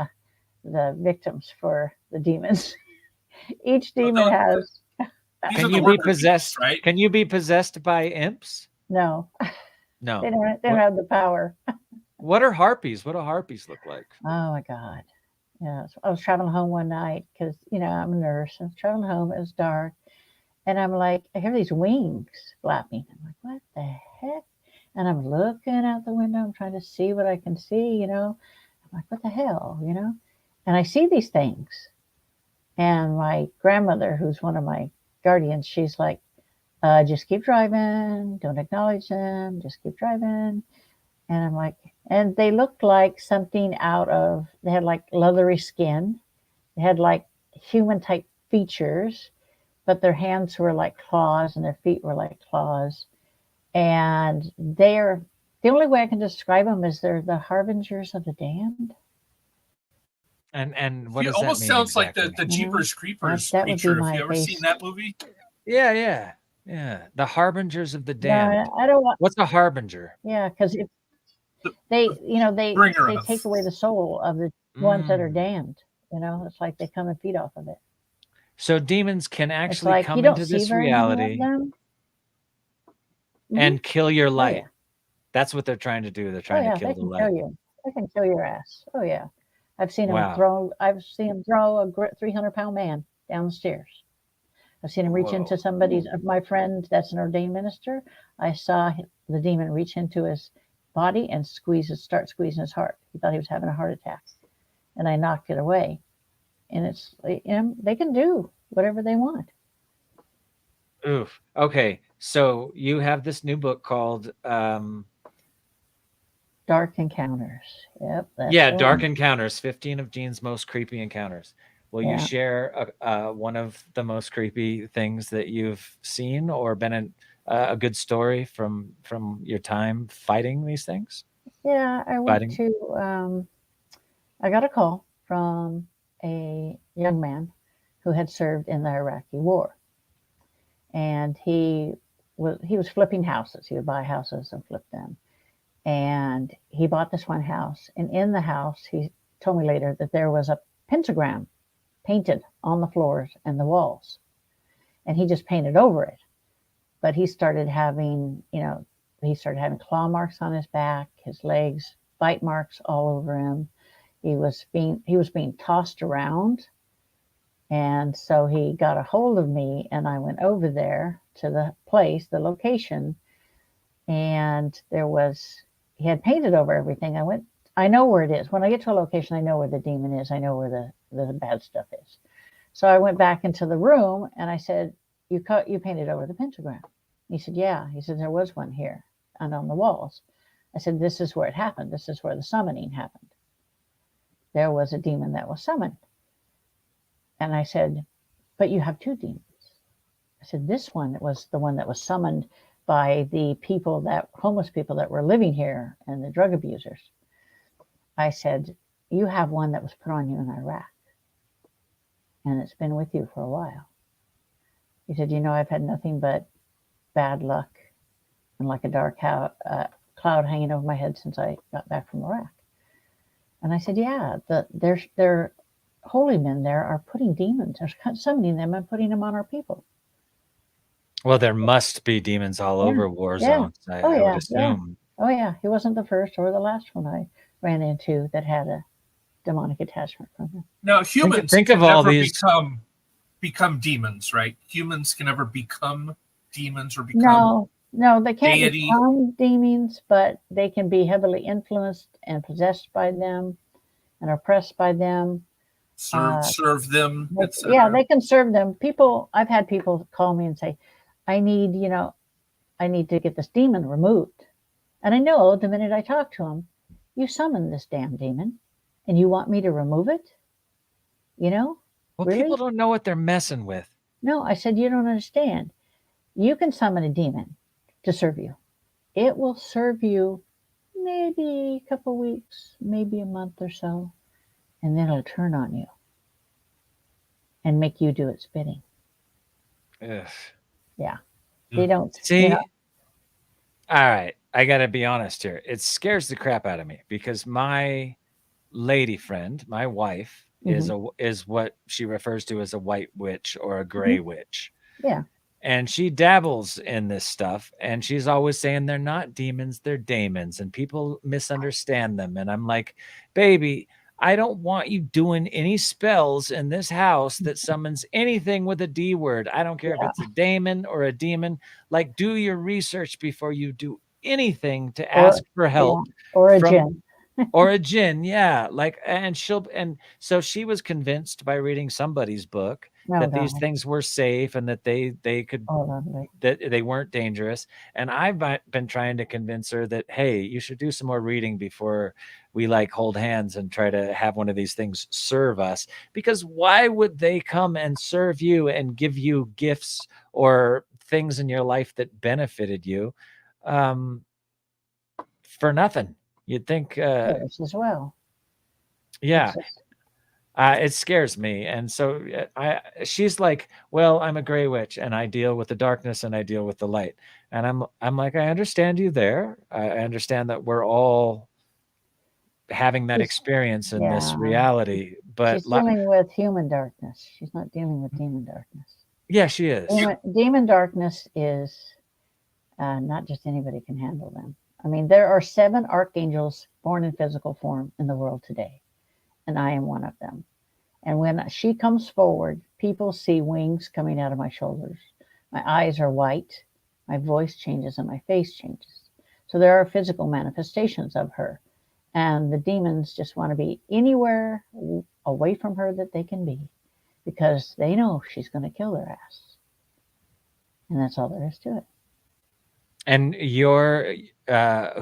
the victims for the demons. Each demon has. Can you be possessed? Right? Can you be possessed by imps? No. No. They don't have the power. What are harpies? What do harpies look like? Oh my God. Yeah. So I was traveling home one night because, I'm a nurse. I was traveling home. It was dark. And I'm like, I hear these wings flapping. I'm like, what the heck? And I'm looking out the window. I'm trying to see what I can see, I'm like, what the hell, And I see these things. And my grandmother, who's one of my guardians, she's like, just keep driving. Don't acknowledge them. Just keep driving. And I'm like, and they looked like something they had like leathery skin. They had like human type features, but their hands were like claws and their feet were like claws. And the only way I can describe them is they're the harbingers of the damned. And what It does that almost mean sounds exactly? like the Jeepers Creepers That would be creature. Have my you ever seen base. that movie? Yeah. The harbingers of the No, damned. I don't want. What's a harbinger? Yeah, because if The they, they bringer of. take away the soul of the ones that are Mm. damned. It's like they come and feed off of it. So demons can It's actually like you come don't into see this very many of reality them. and kill your Oh light. yeah, That's what they're trying to do. They're oh trying yeah, to kill they the can light. kill you. They can kill your ass. Oh yeah, I've seen them Wow. throw. I've seen them throw a 300-pound man down the stairs. I've seen him reach into somebody's. My friend, that's an ordained minister. I saw the demon reach into his body and start squeezing his heart. He thought he was having a heart attack, and I knocked it away. And it's they can do whatever they want. Oof. Okay. So you have this new book called Dark Encounters. Yep. Dark Encounters, 15 of Gene's most creepy encounters. Will you share one of the most creepy things that you've seen or been a good story from your time fighting these things? Yeah, I went to. I got a call from a young man who had served in the Iraqi war, and he was flipping houses. He would buy houses and flip them, and he bought this one house. And in the house, he told me later that there was a pentagram painted on the floors and the walls, and he just painted over it. But he started having, claw marks on his back, his legs, bite marks all over him. He was being tossed around. And so he got a hold of me, and I went over there to the place, the location, and he had painted over everything. I know where it is. When I get to a location, I know where the demon is. I know where the bad stuff is. So I went back into the room and I said, you painted over the pentagram. He said, yeah. He said, there was one here and on the walls. I said, this is where it happened. This is where the summoning happened. There was a demon that was summoned. And I said, but you have two demons. I said, this one was the one that was summoned by the homeless people that were living here and the drug abusers. I said, you have one that was put on you in Iraq, and it's been with you for a while. He said, I've had nothing but bad luck and like a dark cloud hanging over my head since I got back from Iraq. And I said, yeah, their holy men there are putting demons, they're summoning them and putting them on our people. Well, there must be demons all over war zones, I would assume. Yeah. Oh, yeah. He wasn't the first or the last one I ran into that had a demonic attachment from him. Now, humans think can of all never these become demons, right? Humans can never become demons or become no, they can't deity. become demons, but they can be heavily influenced and possessed by them and oppressed by them. Serve them. Yeah, they can serve them. I've had people call me and say, I need to get this demon removed. And I know the minute I talk to them, you summoned this damn demon and you want me to remove it? Well, really? People don't know what they're messing with. No, I said, you don't understand. You can summon a demon to serve you. It will serve you maybe a couple weeks, maybe a month or so, and then it'll turn on you and make you do its bidding. Ugh. Yeah. They don't see. All right, I gotta be honest here. It scares the crap out of me because my lady friend, my wife, is what she refers to as a white witch or a gray witch. Yeah. And she dabbles in this stuff, and she's always saying they're not demons, they're daemons, and people misunderstand them. And I'm like, baby, I don't want you doing any spells in this house that summons anything with a D word. I don't care if it's a daemon or a demon. Like, do your research before you do anything to ask for help. Or a djinn. Or a djinn, yeah. Like, and so she was convinced by reading somebody's book that these things were safe and that they could, that they weren't dangerous. And I've been trying to convince her that, hey, you should do some more reading before we hold hands and try to have one of these things serve us. Because why would they come and serve you and give you gifts or things in your life that benefited you for nothing? You'd think as well. Yeah. It scares me. And so she's like, well, I'm a gray witch and I deal with the darkness and I deal with the light. And I'm like, I understand you there. I understand that we're all having that experience in this reality, but she's dealing with human darkness. She's not dealing with demon darkness. Yeah, she is. Demon darkness is not just anybody can handle them. I mean, there are 7 archangels born in physical form in the world today, and I am one of them. And when she comes forward, people see wings coming out of my shoulders. My eyes are white, my voice changes, and my face changes. So there are physical manifestations of her. And the demons just want to be anywhere away from her that they can be, because they know she's going to kill their ass. And that's all there is to it. And you're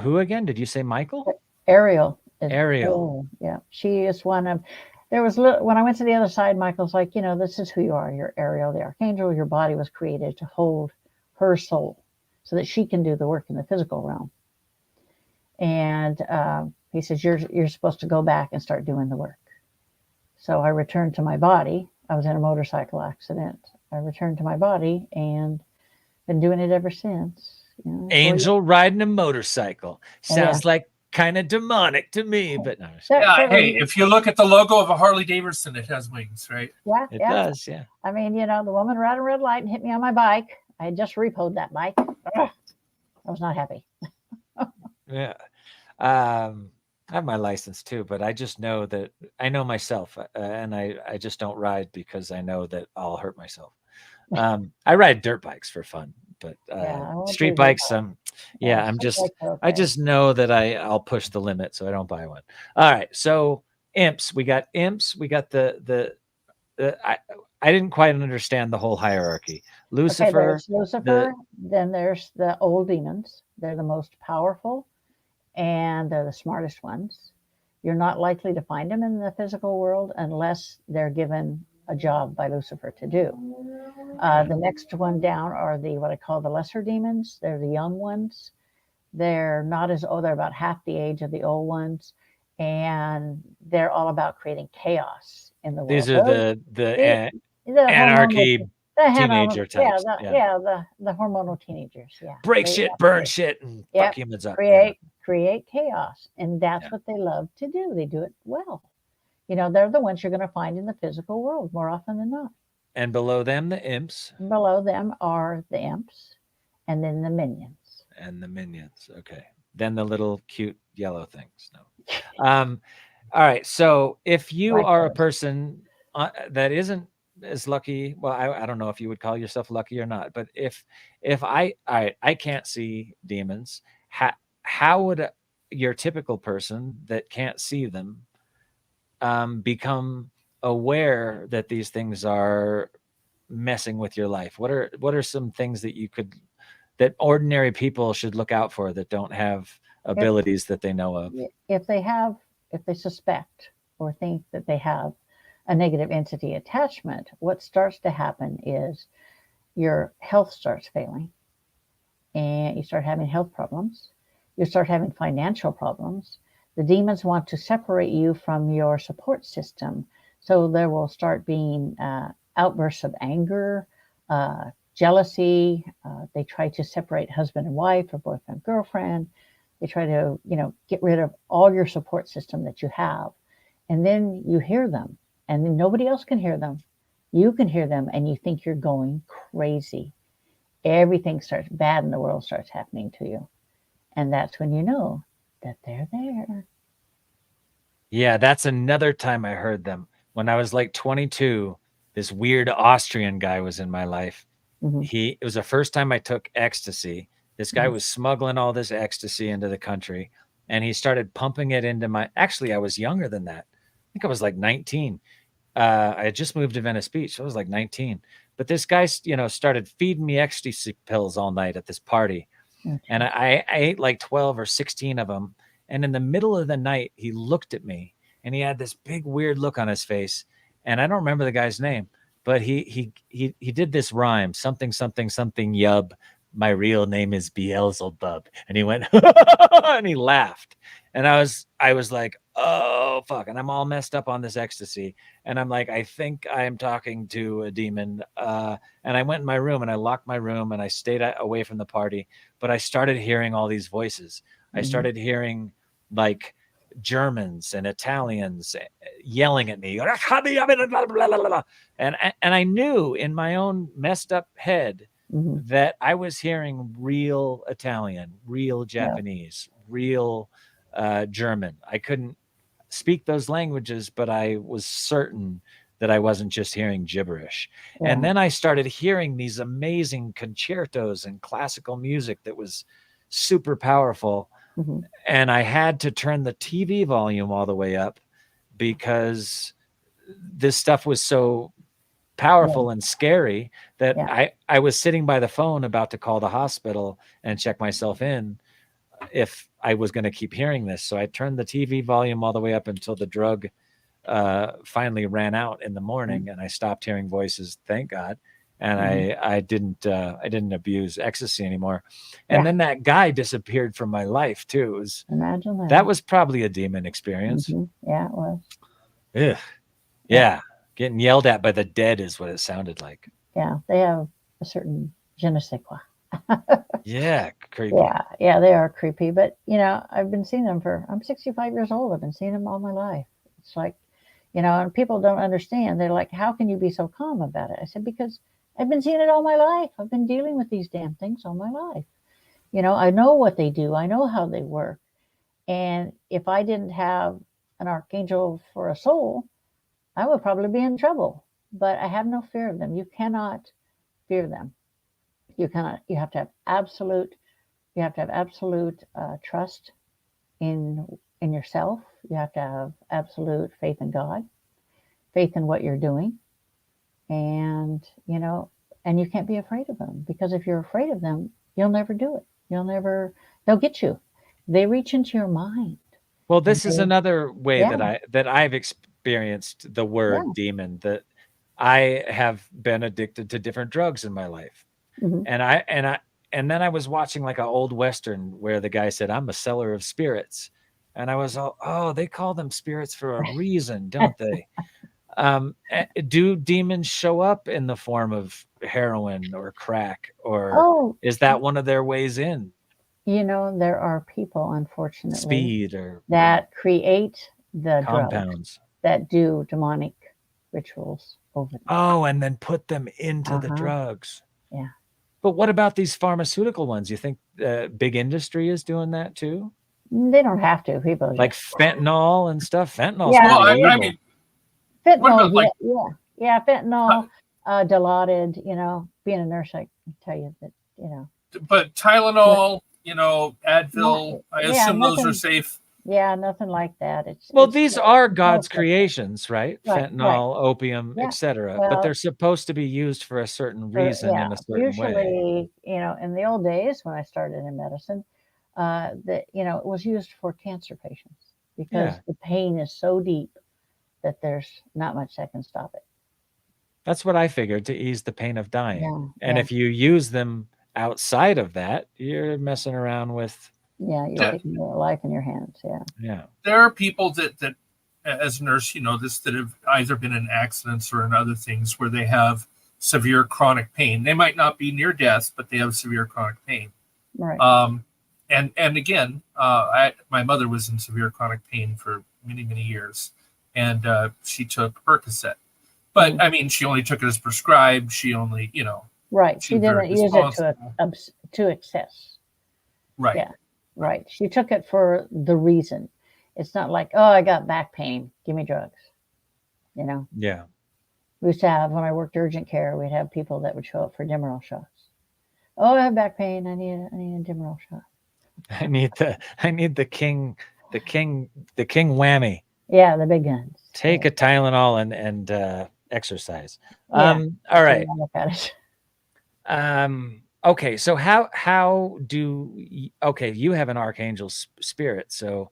who again? Did you say Michael? Ariel. Ariel. Yeah. She is one of, when I went to the other side, Michael's like, this is who you are. You're Ariel, the Archangel. Your body was created to hold her soul so that she can do the work in the physical realm. And he says, you're supposed to go back and start doing the work. So I returned to my body. I was in a motorcycle accident. I returned to my body and been doing it ever since. Angel riding a motorcycle. Sounds like kind of demonic to me, but no. Hey, if you look at the logo of a Harley Davidson, it has wings, right? Yeah, it does. Yeah. I mean, the woman ran a red light and hit me on my bike. I had just repoed that bike. Ugh, I was not happy. Yeah. I have my license too, but I just know that I know myself, and I just don't ride because I know that I'll hurt myself. I ride dirt bikes for fun, but street bikes, I just know that I'll push the limit, so I don't buy one. All right, so imps, we got I didn't quite understand the whole hierarchy. Lucifer, then there's the old demons. They're the most powerful, and they're the smartest ones. You're not likely to find them in the physical world unless they're given a job by Lucifer to do. The next one down are what I call the lesser demons. They're the young ones. They're not as old. They're about half the age of the old ones, and they're all about creating chaos in the world. These are the anarchy teenager types. The hormonal teenagers. Yeah, break shit, burn shit, and fuck humans up. Create chaos, and that's what they love to do. They do it well. They're the ones you're going to find in the physical world more often than not. And below them, the imps. Below them are the imps, and then the minions. Okay. Then the little cute yellow things. No. All right. So if you are a person that isn't as lucky, well, I don't know if you would call yourself lucky or not, but if I can't see demons, how would your typical person that can't see them become aware that these things are messing with your life? What are some things that ordinary people should look out for that don't have abilities that they know of? If they suspect or think that they have a negative entity attachment, what starts to happen is your health starts failing, and you start having health problems. You start having financial problems. The demons want to separate you from your support system. So there will start being outbursts of anger, jealousy. They try to separate husband and wife or boyfriend, girlfriend. They try to, get rid of all your support system that you have. And then you hear them, and then nobody else can hear them. You can hear them, and you think you're going crazy. Everything bad in the world starts happening to you. And that's when you know that they're there. Yeah, that's another time I heard them. When I was like 22, this weird Austrian guy was in my life. Mm-hmm. It was the first time I took ecstasy. This guy was smuggling all this ecstasy into the country, and he started pumping it into actually, I was younger than that. I think I was like 19. I had just moved to Venice Beach. So I was like 19. But this guy, started feeding me ecstasy pills all night at this party. Okay. And I ate like 12 or 16 of them. And in the middle of the night, he looked at me, and he had this big weird look on his face. And I don't remember the guy's name, but he did this rhyme, something, something, something, yub, my real name is Beelzebub. And he went, and he laughed. And I was like, oh, fuck. And I'm all messed up on this ecstasy. And I'm like, I think I am talking to a demon. And I went in my room and I locked my room and I stayed away from the party. But I started hearing all these voices. I started hearing like Germans and Italians yelling at me. And I knew in my own messed up head that I was hearing real Italian, real Japanese, real German. I couldn't speak those languages, but I was certain that I wasn't just hearing gibberish. And then I started hearing these amazing concertos and classical music that was super powerful. And I had to turn the TV volume all the way up because this stuff was so powerful and scary that I was sitting by the phone about to call the hospital and check myself in if I was going to keep hearing this. So I turned the TV volume all the way up until the drug finally ran out in the morning and I stopped hearing voices, thank God. And I didn't abuse ecstasy anymore. And then that guy disappeared from my life too. Imagine that. That was probably a demon experience. Yeah, it was. Ugh. Yeah. Getting yelled at by the dead is what it sounded like. Yeah, they have a certain je ne sais quoi. Yeah, creepy. Yeah, they are creepy. But, I've been seeing them I'm 65 years old. I've been seeing them all my life. It's like, and people don't understand. They're like, how can you be so calm about it? I said, because I've been seeing it all my life. I've been dealing with these damn things all my life. I know what they do. I know how they work. And if I didn't have an archangel for a soul, I would probably be in trouble. But I have no fear of them. You cannot fear them. You cannot. You have to have absolute trust in yourself. You have to have absolute faith in God, faith in what you're doing. And, and you can't be afraid of them, because if you're afraid of them, you'll never do it. They'll get you. They reach into your mind. Well, this is another way that I've experienced the word demon, that I have been addicted to different drugs in my life. And then I was watching like an old Western where the guy said, I'm a seller of spirits. And I was they call them spirits for a reason, don't they? Do demons show up in the form of heroin or crack, or is that one of their ways in? There are people, unfortunately, speed or that create the compounds drugs that do demonic rituals over them. And then put them into the drugs. Yeah. But what about these pharmaceutical ones? You think big industry is doing that too? They don't have to. People like fentanyl and stuff. Fentanyl. I mean, fentanyl. Fentanyl, Dilaudid. Being a nurse, I can tell you that. But Tylenol, Advil. I assume those are safe. Yeah, nothing like that. These are God's creations, right? Fentanyl, opium, etc. But they're supposed to be used for a certain reason in a certain way. Usually, in the old days when I started in medicine, it was used for cancer patients because the pain is so deep that there's not much that can stop it. That's what I figured, to ease the pain of dying. If you use them outside of that, you're messing around with. Yeah, you're taking your life in your hands. Yeah. There are people that as a nurse, that have either been in accidents or in other things where they have severe chronic pain. They might not be near death, but they have severe chronic pain. Right. And again, my mother was in severe chronic pain for many, many years, and she took Percocet. But I mean, she only took it as prescribed. She only, right. She didn't use it to excess. Right. Yeah. Right. She took it for the reason. It's not like, I got back pain, give me drugs. Yeah. We used to have, when I worked urgent care, we'd have people that would show up for Demerol shots. I have back pain. I need a Demerol shot. I need the king whammy. Yeah, the big guns. Take a Tylenol and exercise. All right. Look at it. Okay, so how do you have an archangel spirit, so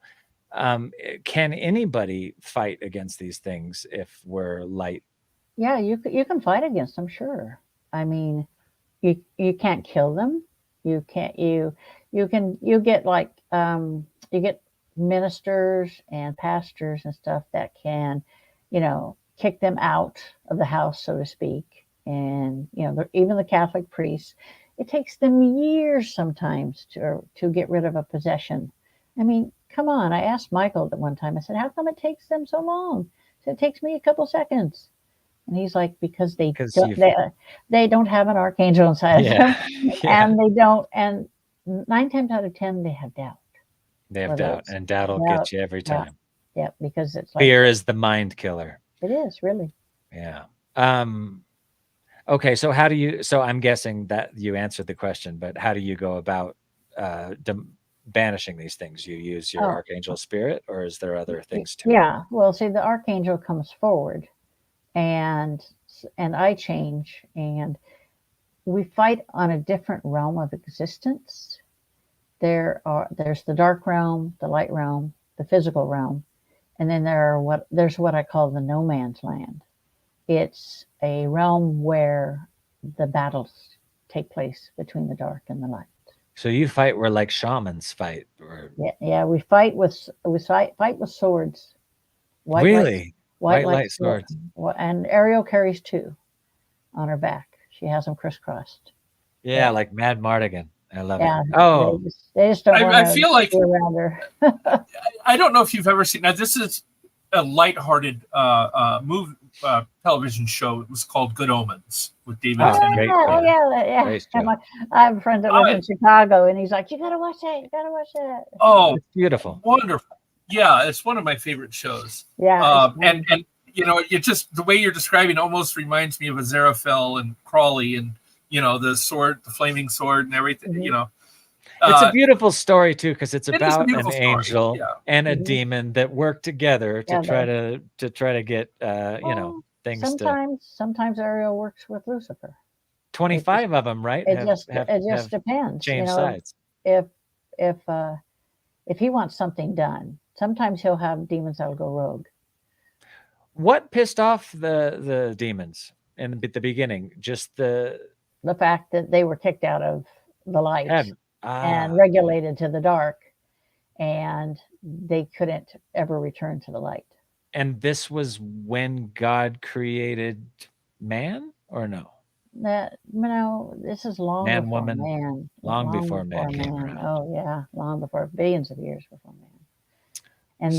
can anybody fight against these things if we're light? Yeah, you can fight against them, sure. I mean, you can't kill them. You can't you get like you get ministers and pastors and stuff that can, kick them out of the house, so to speak. And even the Catholic priests, it takes them years sometimes to get rid of a possession. I mean, come on. I asked Michael at one time, I said, how come it takes them so long? He said, it takes me a couple seconds. And he's like, because they don't have an archangel inside of them. And they don't, and 9 times out of 10, they have doubt. They have doubt, and doubt will get you every time. Yeah, because it's like fear is the mind killer. It is, really. Yeah. Okay, so I'm guessing that you answered the question, but how do you go about banishing these things? You use your archangel spirit, or is there other things too? Yeah, well, see, the archangel comes forward, and I change, and we fight on a different realm of existence. There's the dark realm, the light realm, the physical realm, and then there's what I call the no man's land. It's a realm where the battles take place between the dark and the light. So you fight where like shamans fight, or yeah, we fight with swords. White light swords. And Ariel carries 2 on her back. She has them crisscrossed. Yeah, like Mad Mardigan. I love it. Oh, they just don't. I feel like be around her. I don't know if you've ever seen. Now, this is a lighthearted television show. It was called Good Omens with David Tennant. Yeah. I have a friend that lives in Chicago, and he's like, "You gotta watch that. You gotta watch that." Oh, it's beautiful, wonderful. Yeah, it's one of my favorite shows. Yeah, and it just the way you're describing almost reminds me of Aziraphale and Crawley, and the sword, the flaming sword, and everything. Mm-hmm. It's a beautiful story too, because it's about an angel and a Mm-hmm. demon that work together to try to get things. Sometimes Ariel works with Lucifer. 25 of them, right? It just depends. Change sides. If he wants something done, sometimes he'll have demons that'll go rogue. What pissed off the demons in the beginning? Just the fact that they were kicked out of the light and regulated to the dark, and they couldn't ever return to the light. And this was when God created man, or no? This is long man, before woman, man. Long before man came around. Oh yeah, long before, billions of years before man. And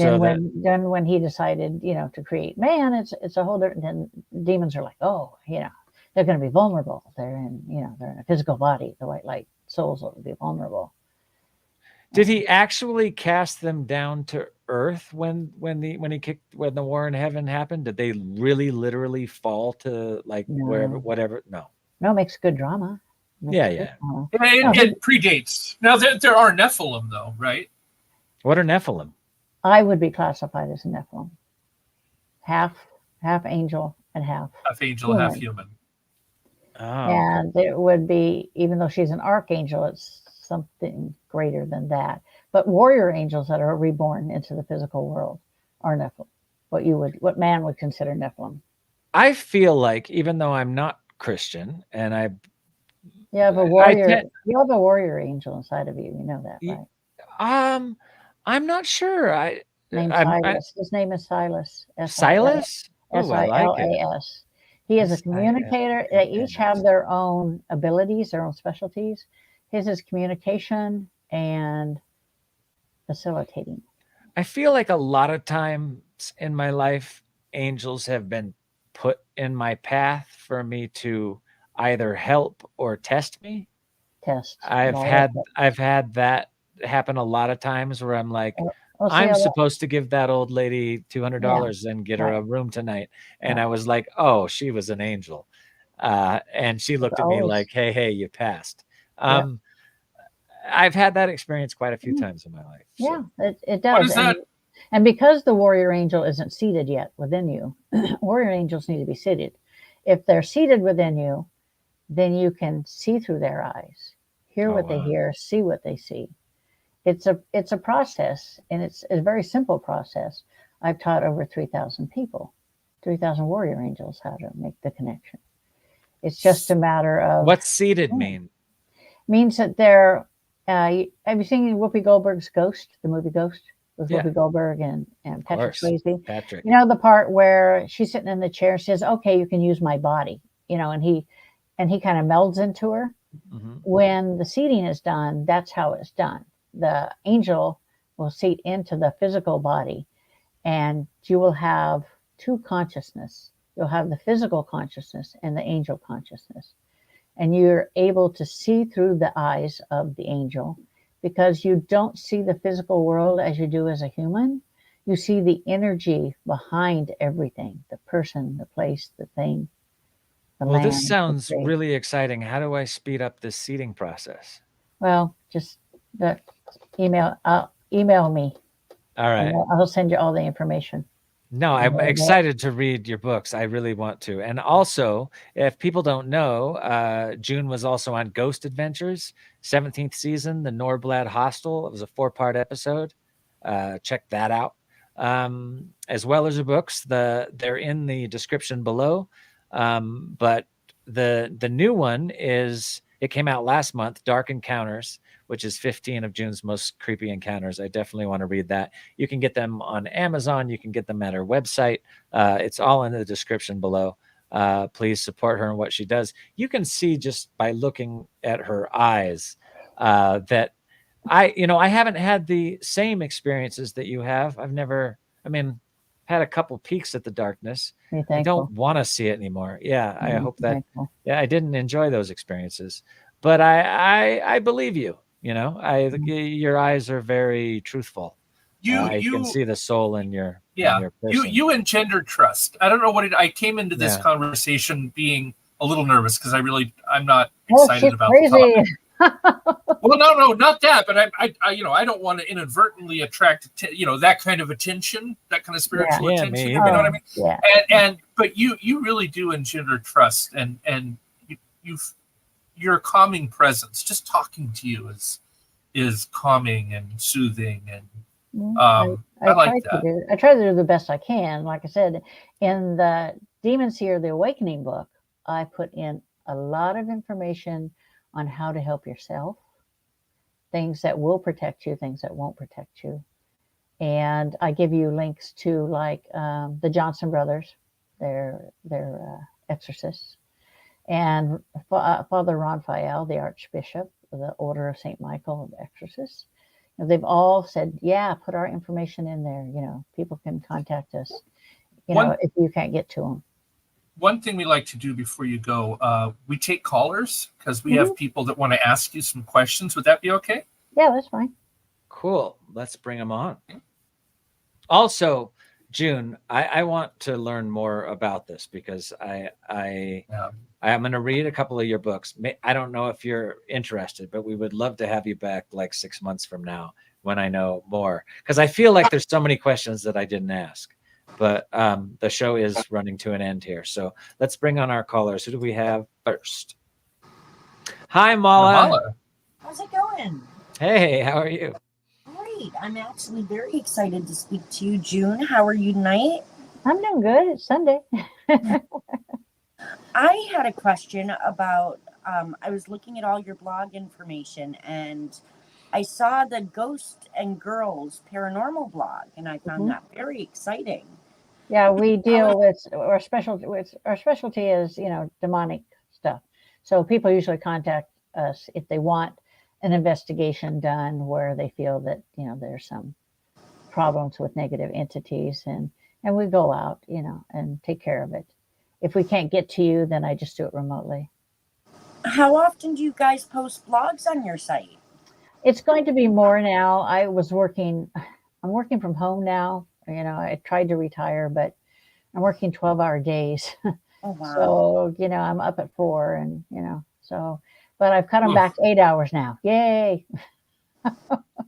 then when he decided, to create man, it's a whole different. Then demons are like, they're going to be vulnerable. They're in a physical body. The white light souls will be vulnerable. Did he actually cast them down to earth when the war in heaven happened? Did they really literally fall to wherever, whatever? No, it makes good drama. Drama. It predates. Now there are Nephilim though, right? What are Nephilim? I would be classified as a Nephilim. Half angel and half angel, half human. Oh, and it would be, even though she's an archangel, it's something greater than that. But warrior angels that are reborn into the physical world are Nephilim. What man would consider Nephilim. I feel like, even though I'm not Christian, and you have a warrior angel inside of you. You know that, right? I'm not sure. His name is Silas. Silas? Silas. He is a communicator. They each have their own abilities, their own specialties. His is communication and facilitating. I feel like a lot of times in my life, angels have been put in my path for me to either help or test me. I've had that happen a lot of times where I'm like, I'm supposed to give that old lady $200 and get her a room tonight. And I was like, oh, she was an angel. And she looked at me like, hey, you passed. I've had that experience quite a few times in my life. So. Yeah, it does. What is that? And because the warrior angel isn't seated yet within you, warrior angels need to be seated. If they're seated within you, then you can see through their eyes, hear what they hear, see what they see. It's a process, and it's a very simple process. I've taught over 3,000 people, 3,000 warrior angels, how to make the connection. It's just a matter of... What's seated mean? Means that they're. Have you seen Whoopi Goldberg's Ghost, the movie Ghost, with Yeah. Whoopi Goldberg and Of Patrick course. Swayze? Patrick. You know the part where she's sitting in the chair and says, "Okay, you can use my body," and he kind of melds into her. Mhm. When the seeding is done, that's how it's done. The angel will seed into the physical body, and you will have two consciousness. You'll have the physical consciousness and the angel consciousness. And you're able to see through the eyes of the angel because you don't see the physical world as you do as a human. You see the energy behind everything, the person, the place, the thing, the Well, land. this the sounds tree. really exciting. How do I speed up this seeding process? Well, just email me, All right. and I'll send you all the information. No, I'm excited to read your books. I really want to. And also, if people don't know, June was also on Ghost Adventures, 17th season, the Norblad Hostel. It was a 4-part episode. Check that out. As well as your books. They're in the description below. But the new one it came out last month, Dark Encounters, which is 15 of June's most creepy encounters. I definitely want to read that. You can get them on Amazon. You can get them at her website. It's all in the description below. Please support her and what she does. You can see just by looking at her eyes that I haven't had the same experiences that you have. Had a couple peeks at the darkness. I don't want to see it anymore. Yeah, I hope that. Thankful. Yeah, I didn't enjoy those experiences, but I believe you. Your eyes are very truthful. I can see the soul in your person. You engender trust. I don't know what I came into this conversation being a little nervous because I'm not excited about the topic. Well, no, not that. But I don't want to inadvertently attract that kind of attention, that kind of spiritual attention. You know what I mean? Yeah. But you really do engender trust, and your calming presence. Just talking to you is calming and soothing, and I like that. I try to do the best I can. Like I said, in the Demon Seer, the Awakening book, I put in a lot of information on how to help yourself, things that will protect you, things that won't protect you. And I give you links to the Johnson brothers, their exorcists, and Father Raphael, the Archbishop of the Order of St. Michael of Exorcists. They've all said, put our information in there. People can contact us, if you can't get to them. One thing we like to do before you go, we take callers because we have people that want to ask you some questions. Would that be okay? Yeah, that's fine. Cool. Let's bring them on. Also, June, I want to learn more about this because I'm going to read a couple of your books. I don't know if you're interested, but we would love to have you back 6 months from now when I know more, because I feel like there's so many questions that I didn't ask. But the show is running to an end here. So let's bring on our callers. Who do we have first? Hi, Mala. How's it going? Hey, how are you? Great. I'm actually very excited to speak to you, June. How are you tonight? I'm doing good. It's Sunday. I had a question about, I was looking at all your blog information and I saw the Ghosts and Girls Paranormal blog and I found that very exciting. Yeah, we deal with our specialty is, demonic stuff. So people usually contact us if they want an investigation done where they feel that, there's some problems with negative entities and we go out, and take care of it. If we can't get to you, then I just do it remotely. How often do you guys post blogs on your site? It's going to be more now. I'm working from home now. I tried to retire, but I'm working 12-hour days. Oh, wow. So, I'm up at 4 and, but I've cut them back to 8 hours now. Yay.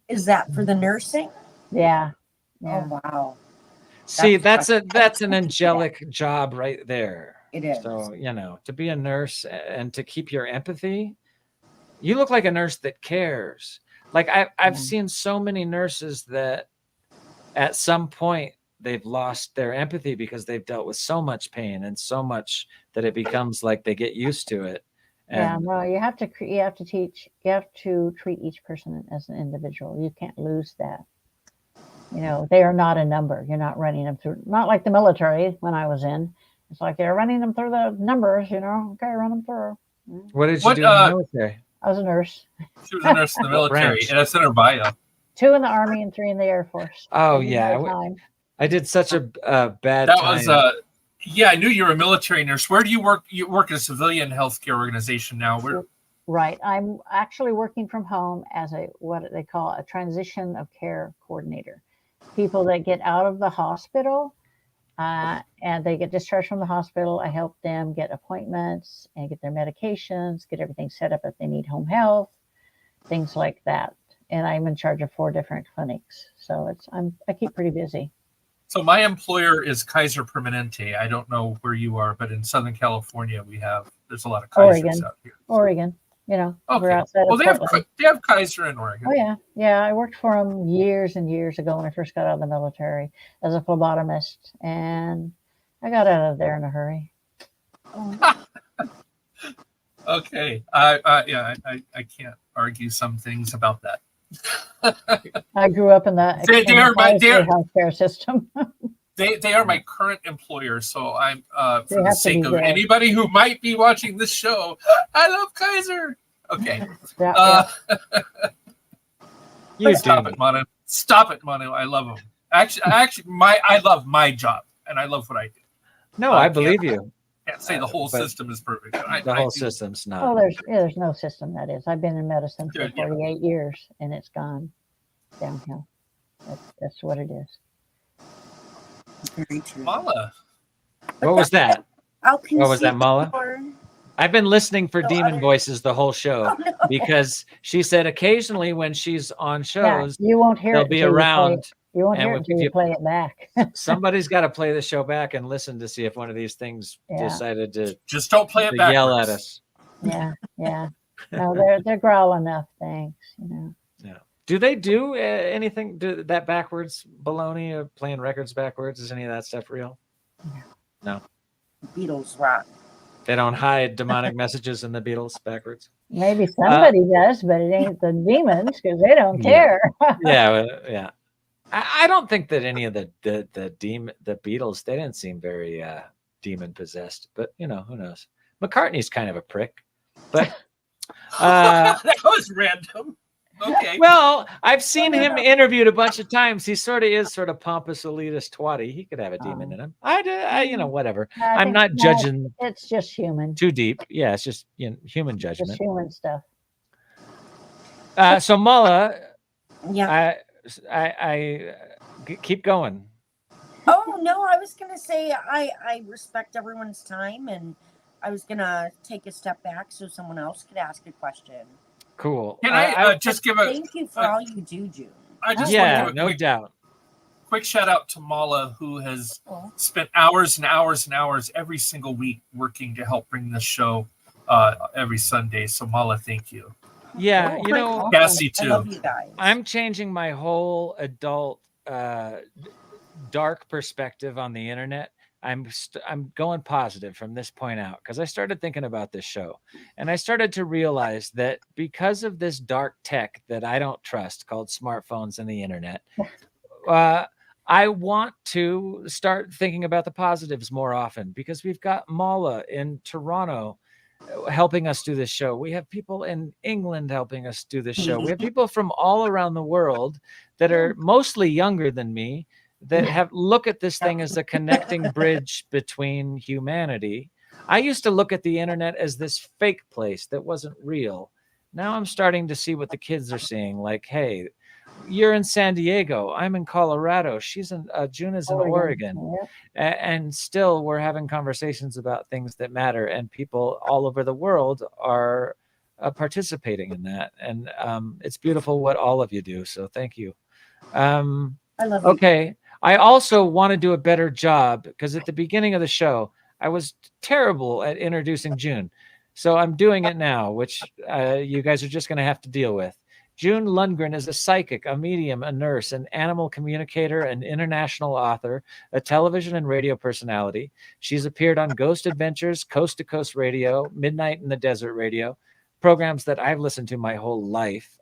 Is that for the nursing? Yeah. Oh, wow. See, that's an angelic job right there. It is. So, to be a nurse and to keep your empathy, you look like a nurse that cares. I've seen so many nurses that at some point they've lost their empathy because they've dealt with so much pain and so much that it becomes like they get used to it. And no, you have to treat each person as an individual. You can't lose that. They are not a number. You're not running them through, not like the military when I was in. It's like they're running them through the numbers, okay, run them through. what did you do in the military? I was a nurse. She was a nurse in the military, and that's in her bio. 2 in the Army and 3 in the Air Force. Oh, yeah. I did such a bad That time. was yeah, I knew you were a military nurse. Where do you work? You work at a civilian healthcare organization now. Right. I'm actually working from home as what they call a transition of care coordinator. People that get out of the hospital and they get discharged from the hospital, I help them get appointments and get their medications, get everything set up if they need home health, things like that. And I'm in charge of 4 different clinics. So I keep pretty busy. So my employer is Kaiser Permanente. I don't know where you are, but in Southern California, there's a lot of Kaisers out here. Oregon, Okay. we're outside Well, of Portland. they have Kaiser in Oregon. Oh, yeah. Yeah, I worked for them years and years ago when I first got out of the military as a phlebotomist, and I got out of there in a hurry. Okay. I can't argue some things about that. I grew up in the healthcare system. They are my current employer, so I'm for They the have to sake be of good. anybody who might be watching this show, I love Kaiser. Okay. Yeah. Stop it, Manu. Stop it, Manu. I love them. Actually, I love my job, and I love what I do. No, I believe you. Can't say the whole system is perfect. The whole system's not. Oh, there's no system that is. I've been in medicine for 48 years, and it's gone downhill. That's what it is. Very true. Mala. What was that? What was that, Mala? I've been listening for demon voices the whole show because she said occasionally when she's on shows, you won't hear they'll it be till around. You won't hear it until you play it back. Somebody's got to play the show back and listen to see if one of these things decided to just don't play it back. Yell at us. Yeah. No, they're growl enough. Thanks. Yeah. Do they do anything? Do that backwards baloney of playing records backwards? Is any of that stuff real? No. Beatles rock. They don't hide demonic messages in the Beatles backwards. Maybe somebody does, but it ain't the demons because they don't care. Yeah. I don't think that any of the Beatles, they didn't seem very demon possessed, but who knows? McCartney's kind of a prick, but that was random. Okay. Well, I've seen him interviewed a bunch of times. He sort of pompous elitist twatty. He could have a demon in him. Whatever. I'm not judging. It's just human. Too deep. Yeah, it's just human judgment. Just human stuff. So Mala, yeah. I keep going. Oh no, I was gonna say I respect everyone's time, and I was gonna take a step back so someone else could ask a question. Cool. Can I just give a thank you for all you do, June? I just no doubt. Quick shout out to Mala, who has spent hours and hours and hours every single week working to help bring this show every Sunday. So Mala, thank you. Yeah, Cassie too. I love you guys. I'm changing my whole adult dark perspective on the internet. I'm going positive from this point out because I started thinking about this show and I started to realize that because of this dark tech that I don't trust called smartphones and the internet, I want to start thinking about the positives more often because we've got Mala in Toronto helping us do this show. We have people in England helping us do this show. We have people from all around the world that are mostly younger than me that look at this thing as a connecting bridge between humanity. I used to look at the internet as this fake place that wasn't real. Now I'm starting to see what the kids are seeing. Like, hey, you're in San Diego. I'm in Colorado. June is in Oregon. Yeah. And still we're having conversations about things that matter. And people all over the world are participating in that. And it's beautiful what all of you do. So thank you. I love you. Okay. I also want to do a better job because at the beginning of the show, I was terrible at introducing June. So I'm doing it now, which you guys are just going to have to deal with. June Lundgren is a psychic, a medium, a nurse, an animal communicator, an international author, a television and radio personality. She's appeared on Ghost Adventures, Coast to Coast Radio, Midnight in the Desert Radio, programs that I've listened to my whole life.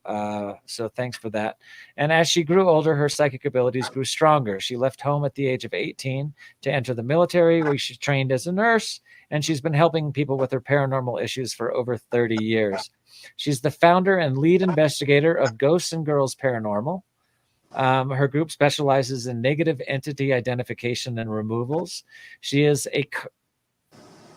So thanks for that. And as she grew older, her psychic abilities grew stronger. She left home at the age of 18 to enter the military, where she trained as a nurse, and she's been helping people with their paranormal issues for over 30 years. She's the founder and lead investigator of Ghosts and Girls Paranormal. Her group specializes in negative entity identification and removals. She is a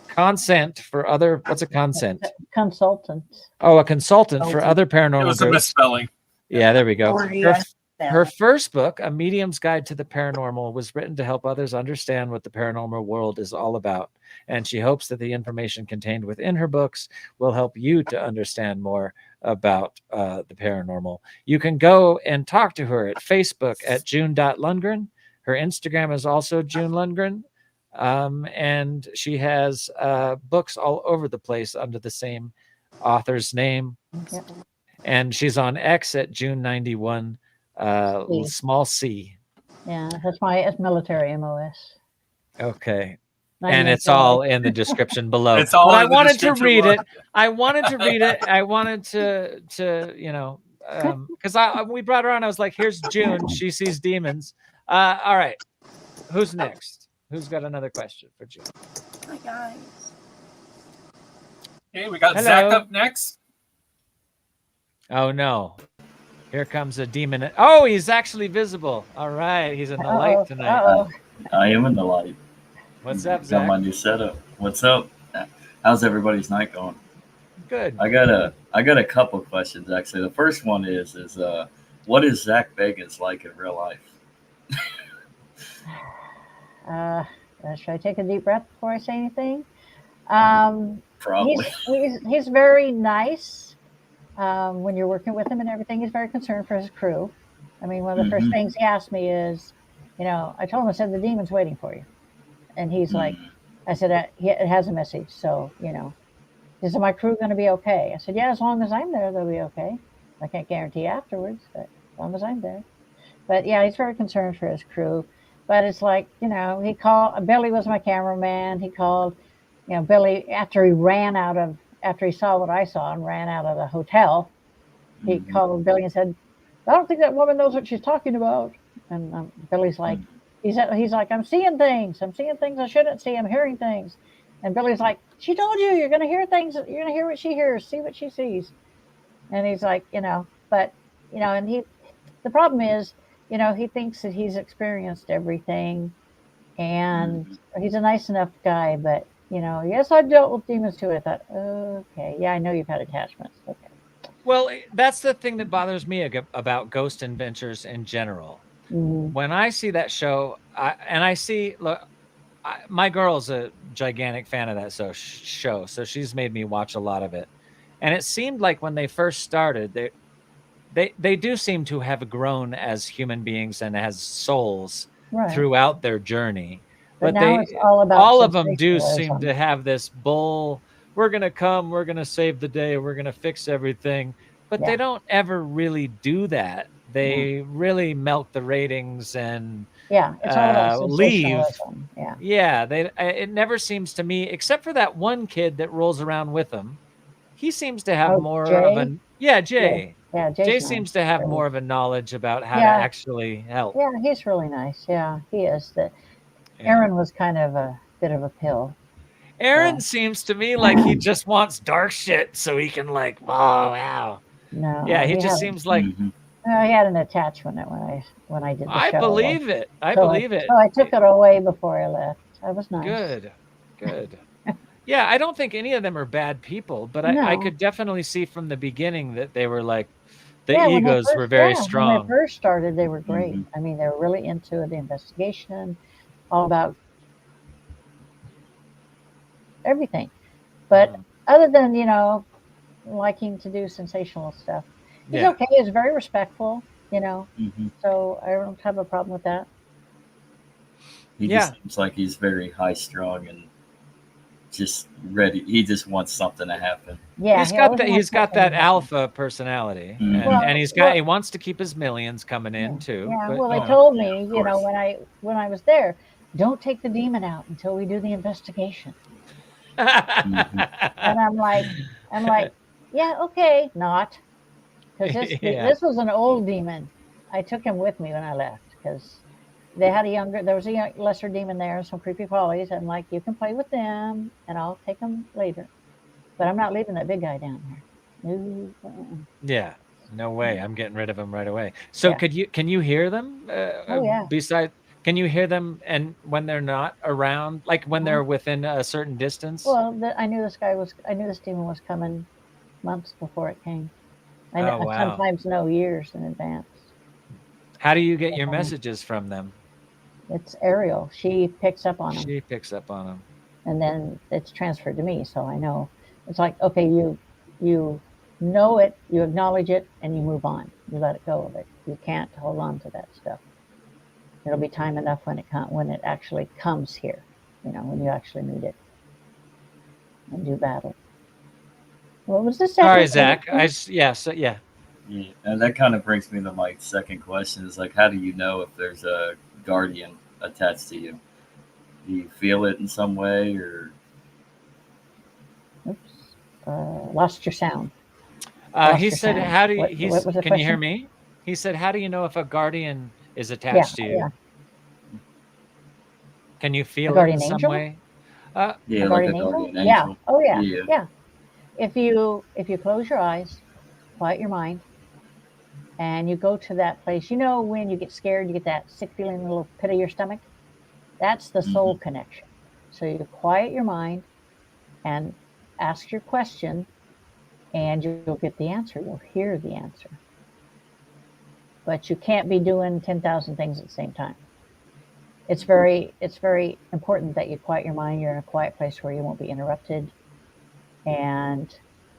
consent for other, what's a consent? Consultant. Oh, a consultant for other paranormal It was a groups. misspelling. Yeah, there we go. Or yes, Her first book, A Medium's Guide to the Paranormal, was written to help others understand what the paranormal world is all about. And she hopes that the information contained within her books will help you to understand more about the paranormal. You can go and talk to her at Facebook at June.Lundgren. Her Instagram is also June Lundgren. And she has books all over the place under the same author's name. Yep. And she's on X at June91, small c. Yeah, that's my military MOS. Okay. 9 And years it's all old. in the description below. It's all But in I the wanted to description read below. it. I wanted to read it. I wanted to you know, because we brought her on. I was like, here's June. She sees demons. All right. Who's next? Who's got another question for June? Hi, guys. Okay, we got Hello. Zach up next. Oh no. Here comes a demon. Oh, he's actually visible. All right. He's in the light tonight. Uh-oh. I am in the light. What's up, Got my Zach? new setup. What's up? How's everybody's night going? Good. I got a couple questions actually. The first one is what is Zach Bagans like in real life? Should I take a deep breath before I say anything? Probably. He's very nice. When you're working with him and everything, he's very concerned for his crew. I mean, one of the first things he asked me is, I told him, I said, the demon's waiting for you. And he's like, I said, it has a message. So, is my crew going to be okay? I said, yeah, as long as I'm there, they'll be okay. I can't guarantee afterwards, but as long as I'm there. But yeah, he's very concerned for his crew. But it's like, he called, Billy was my cameraman. He called, Billy, after he saw what I saw and ran out of the hotel, he called Billy and said, I don't think that woman knows what she's talking about. And Billy's like, he's like, I'm seeing things I shouldn't see. I'm hearing things. And Billy's like, she told you, you're going to hear things. You're going to hear what she hears, see what she sees. And he's like, and the problem is, he thinks that he's experienced everything, and he's a nice enough guy, but yes, I've dealt with demons too. I thought, okay, yeah, I know you've had attachments. Okay. Well, that's the thing that bothers me about Ghost Adventures in general. When I see that show, my girl's a gigantic fan of that show, so she's made me watch a lot of it. And it seemed like when they first started, they do seem to have grown as human beings and as souls throughout their journey. But now it's all about all of them do sensationalism. seem to have this we're going to come, we're going to save the day, we're going to fix everything. But they don't ever really do that. They really milk the ratings and it's all about leave. sensationalism. It never seems to me, except for that one kid that rolls around with them. He seems to have more Jay? of a Jay. Yeah, Jay seems to have more of a knowledge about how to actually help. Yeah, he's really nice. Yeah, he is. Aaron was kind of a bit of a pill. Aaron seems to me like he just wants dark shit so he can oh wow. No. Yeah, he just seems like he had an attachment when I did the show. I believe it. I believe it. So I took it away before I left. That was nice. Good. Yeah, I don't think any of them are bad people, but I could definitely see from the beginning that they were like the egos were very strong. When they first started, they were great. I mean, they were really into the investigation, all about everything. But other than, liking to do sensational stuff, he's okay. He's very respectful, so I don't have a problem with that. He just seems like he's very high strung and just ready. He just wants something to happen. Yeah, He's got that alpha personality, Mhm. and he wants to keep his millions coming in too. Yeah, but, well, they you know. told me, of you know, course. when I was there, don't take the demon out until we do the investigation. And I'm like, yeah, okay, not, because this was an old demon. I took him with me when I left because there was a lesser demon there, some creepy crawlies. I'm like, you can play with them, and I'll take them later, but I'm not leaving that big guy down here. No. Yeah, no way. I'm getting rid of them right away. So Yeah. can you hear them? Oh yeah. Can you hear them and when they're not around, like when they're within a certain distance? Well, I knew this demon was coming months before it came. I wow. sometimes know years in advance. How do you get your messages from them? It's Ariel. She picks up on them. She picks up on them. And then it's transferred to me, so I know. It's like, okay, you know it, you acknowledge it, and you move on. You let it go of it. You can't hold on to that stuff. It'll be time enough when it actually comes here, you know, when you actually need it and do battle. What was the second? Sorry, Zach. Yeah, and that kind of brings me to my second question: is like, how do you know if there's a guardian attached to you? Do you feel it in some way, or? Oops, lost your sound. He said, sound. "How do you?" Can you hear question? me? He said, "How do you know if a guardian is attached to you? Yeah. Can you feel it guardian in some angel? way?" Yeah, a like guardian a angel? guardian Yeah. angel. Oh yeah. Yeah. Yeah. If you close your eyes, quiet your mind, and you go to that place, you know, when you get scared, you get that sick feeling in the little pit of your stomach. That's the soul connection. So you quiet your mind and ask your question, and you'll get the answer. You'll hear the answer. But you can't be doing 10,000 things at the same time. It's very important that you quiet your mind. You're in a quiet place where you won't be interrupted, and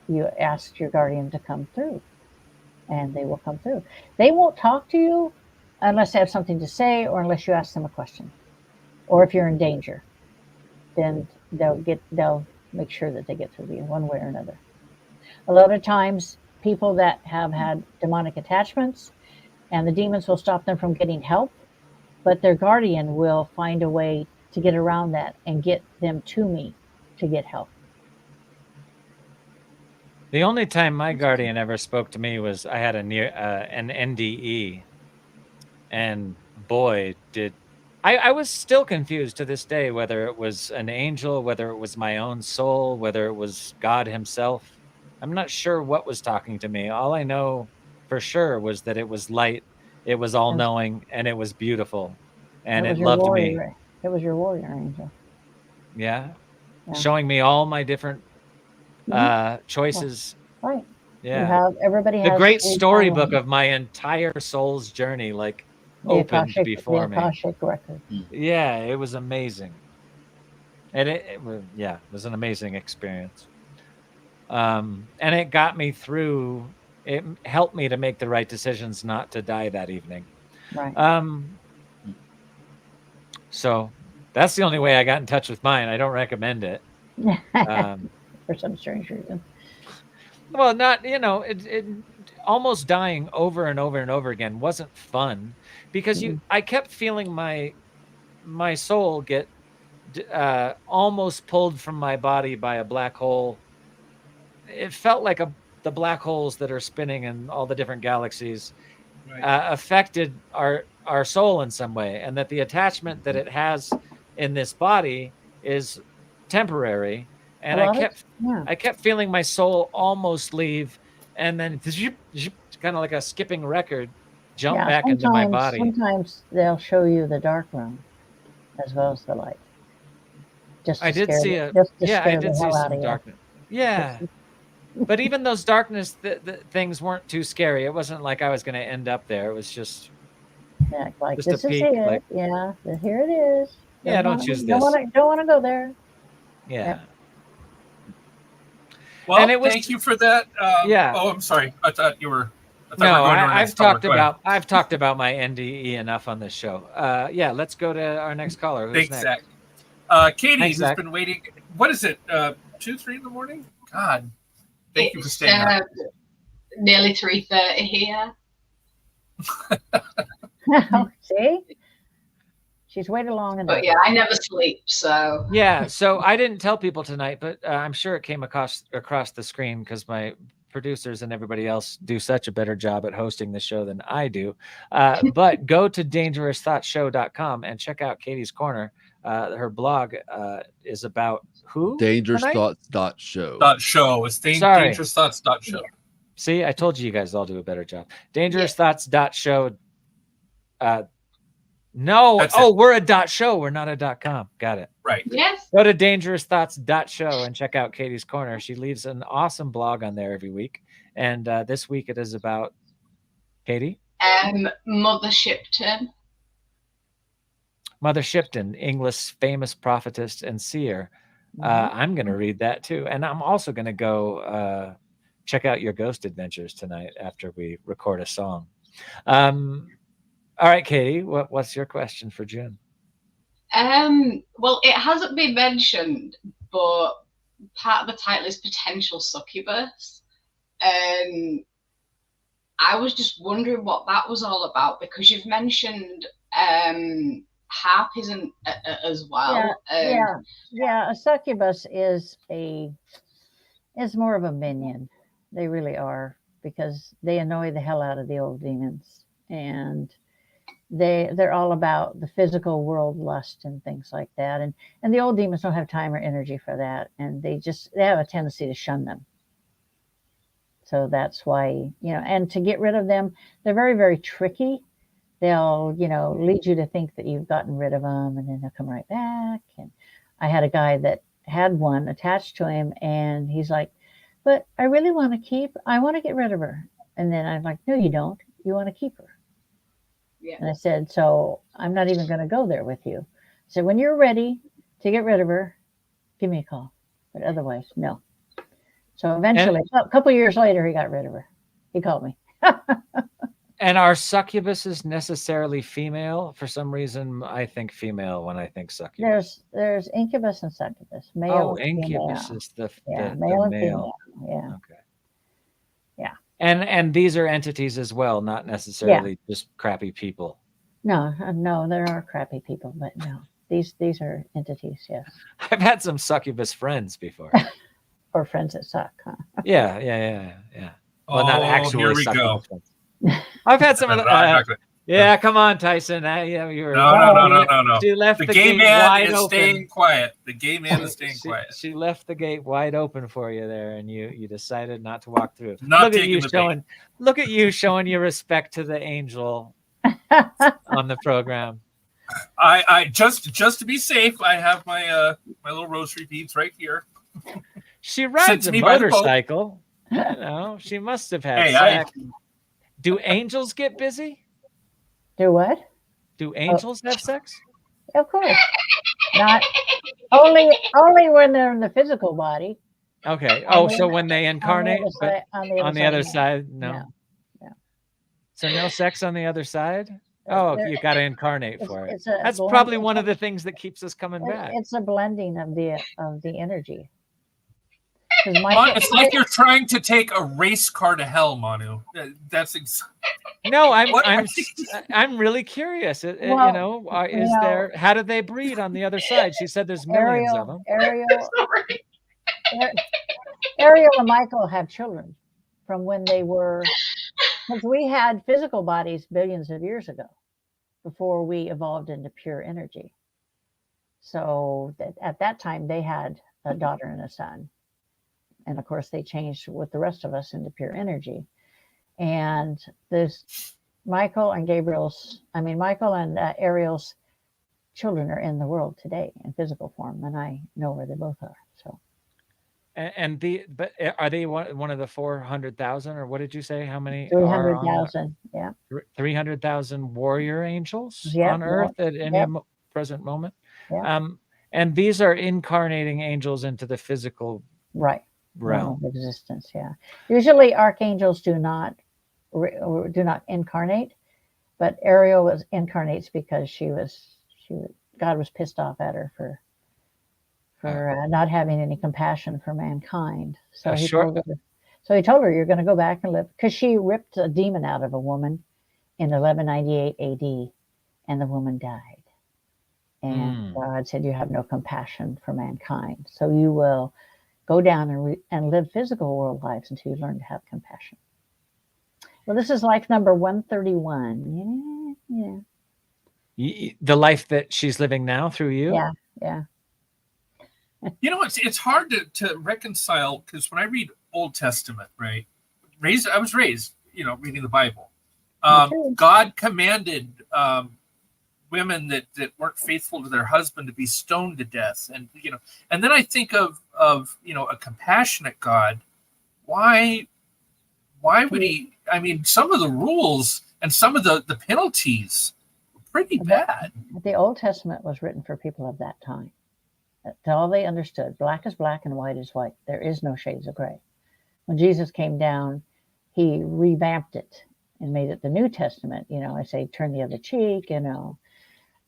you ask your guardian to come through, and they will come through. They won't talk to you unless they have something to say, or unless you ask them a question, or if you're in danger, then they'll make sure that they get through to you one way or another. A lot of times, people that have had demonic attachments, and the demons will stop them from getting help, but their guardian will find a way to get around that and get them to me to get help. The only time my guardian ever spoke to me was I had an NDE, and boy, did I was still confused to this day whether it was an angel, whether it was my own soul, whether it was God himself. I'm not sure what was talking to me. All I know for sure was that it was light, it was all-knowing, and it was beautiful, and it loved me. It was your warrior angel. Yeah. Showing me all my different choices. Right. Yeah. Everybody has the great storybook of my entire soul's journey, like opened before me. Akashic record. Yeah, it was amazing. And it was an amazing experience. And it got me through. It helped me to make the right decisions not to die that evening. Right. So that's the only way I got in touch with mine. I don't recommend it. For some strange reason. Well, not, it almost dying over and over and over again wasn't fun, because I kept feeling my soul get almost pulled from my body by a black hole. It felt like the black holes that are spinning in all the different galaxies affected our soul in some way, and that the attachment that it has in this body is temporary. And I kept feeling my soul almost leave, and then kind of like a skipping record, jump back into my body. Sometimes they'll show you the dark room as well as the light. I did see some darkness. Yeah. But even those darkness things weren't too scary. It wasn't like I was going to end up there. It was just like just this a peek, is it. like, yeah, here it is. Don't choose this. Don't want to go there. Yeah. Well, thank you for that. Oh, I'm sorry. I thought you were. I've talked about my NDE enough on this show. Let's go to our next caller. Who's Thanks, next? Zach. Katie, Thanks, who's Zach. been waiting. What is it? 2, 3 in the morning? God, thank you for staying up. Nearly 3:30 here. See? She's waited long enough. But yeah, I never sleep, so. Yeah, so I didn't tell people tonight, but I'm sure it came across the screen because my producers and everybody else do such a better job at hosting the show than I do. But go to dangerousthoughtshow.com and check out Katie's Corner. Her blog is about who? Dangerousthoughts.show. .show. It's Sorry. dangerousthoughts.show. See, I told you guys all do a better job. Dangerousthoughts.show. No. That's Oh, it. we're a .show. We're not a .com. Got it. Right. Yes. Go to dangerousthoughts.show and check out Katie's Corner. She leaves an awesome blog on there every week. And this week it is about Katie? Mother Shipton. Mother Shipton, English famous prophetess and seer. I'm going to read that too. And I'm also going to go check out your ghost adventures tonight after we record a song. All right, Katie, what's your question for June? Well, it hasn't been mentioned, but part of the title is potential succubus. I was just wondering what that was all about, because you've mentioned harpism as well. Yeah. A succubus is more of a minion. They really are, because they annoy the hell out of the old demons, and they're all about the physical world, lust and things like that. And the old demons don't have time or energy for that, and they have a tendency to shun them. So that's why, and to get rid of them, they're very, very tricky. They'll, lead you to think that you've gotten rid of them, and then they'll come right back. And I had a guy that had one attached to him, and he's like, but I really want to get rid of her. And then I'm like, no, you don't. You want to keep her. Yeah. And I said, so I'm not even going to go there with you. So when you're ready to get rid of her, give me a call. But otherwise, no. So eventually, a couple of years later, he got rid of her. He called me. And are succubuses necessarily female? For some reason, I think female when I think succubus. There's incubus and succubus. Male. Incubus female. is the male and male. female. Yeah. Okay. Yeah. And these are entities as well, not necessarily just crappy people. No, there are crappy people, but no, these are entities. Yes. I've had some succubus friends before. Or friends that suck, huh? Yeah. Well, not actually. Here we go. I've had some of the. Yeah, come on, Tyson. You were. No. She left the gay gate man wide is open. staying quiet. The gay man is staying quiet. She left the gate wide open for you there, and you decided not to walk through. Not Look at you showing your respect to the angel on the program. I just to be safe, I have my my little rosary beads right here. She rides a motorcycle. She must have had sex. Do angels get busy? Do what? Do angels have sex? Of course. Not only when they're in the physical body. Okay. So when they incarnate, on the other side, no. So no sex on the other side? Oh, you got to incarnate for it. That's probably one of the things that keeps us coming back. It's a blending of the energy. It's like you're trying to take a race car to hell, Manu. No, I'm really curious. How do they breed on the other side? She said there's millions of them. Ariel and Michael have children from when they were, because we had physical bodies billions of years ago before we evolved into pure energy. So at that time they had a daughter and a son. And of course, they changed with the rest of us into pure energy. And this Michael and Ariel's children are in the world today in physical form, and I know where they both are. So. But are they one of the 400,000, or what did you say? How many? 300,000. Yeah. 300,000 warrior angels on Earth at any present moment. Yeah. And these are incarnating angels into the physical realm of existence. Yeah. Usually archangels do not incarnate, but Ariel incarnates because God was pissed off at her for for not having any compassion for mankind. So he sure. told her, you're going to go back and live, because she ripped a demon out of a woman in 1198 AD, and the woman died. And God said, you have no compassion for mankind, so you will go down and live physical world lives until you learn to have compassion. Well, this is life number 131. Yeah. The life that she's living now through you? Yeah. You know, it's hard to reconcile, because when I read Old Testament, right, I was raised, reading the Bible. God commanded women that weren't faithful to their husband to be stoned to death, and and then I think of a compassionate God. Why would he? I mean, some of the rules and some of the penalties were pretty bad. The Old Testament was written for people of that time. That's all they understood. Black is black and white is white. There is no shades of gray. When Jesus came down, he revamped it and made it the New Testament. I say turn the other cheek,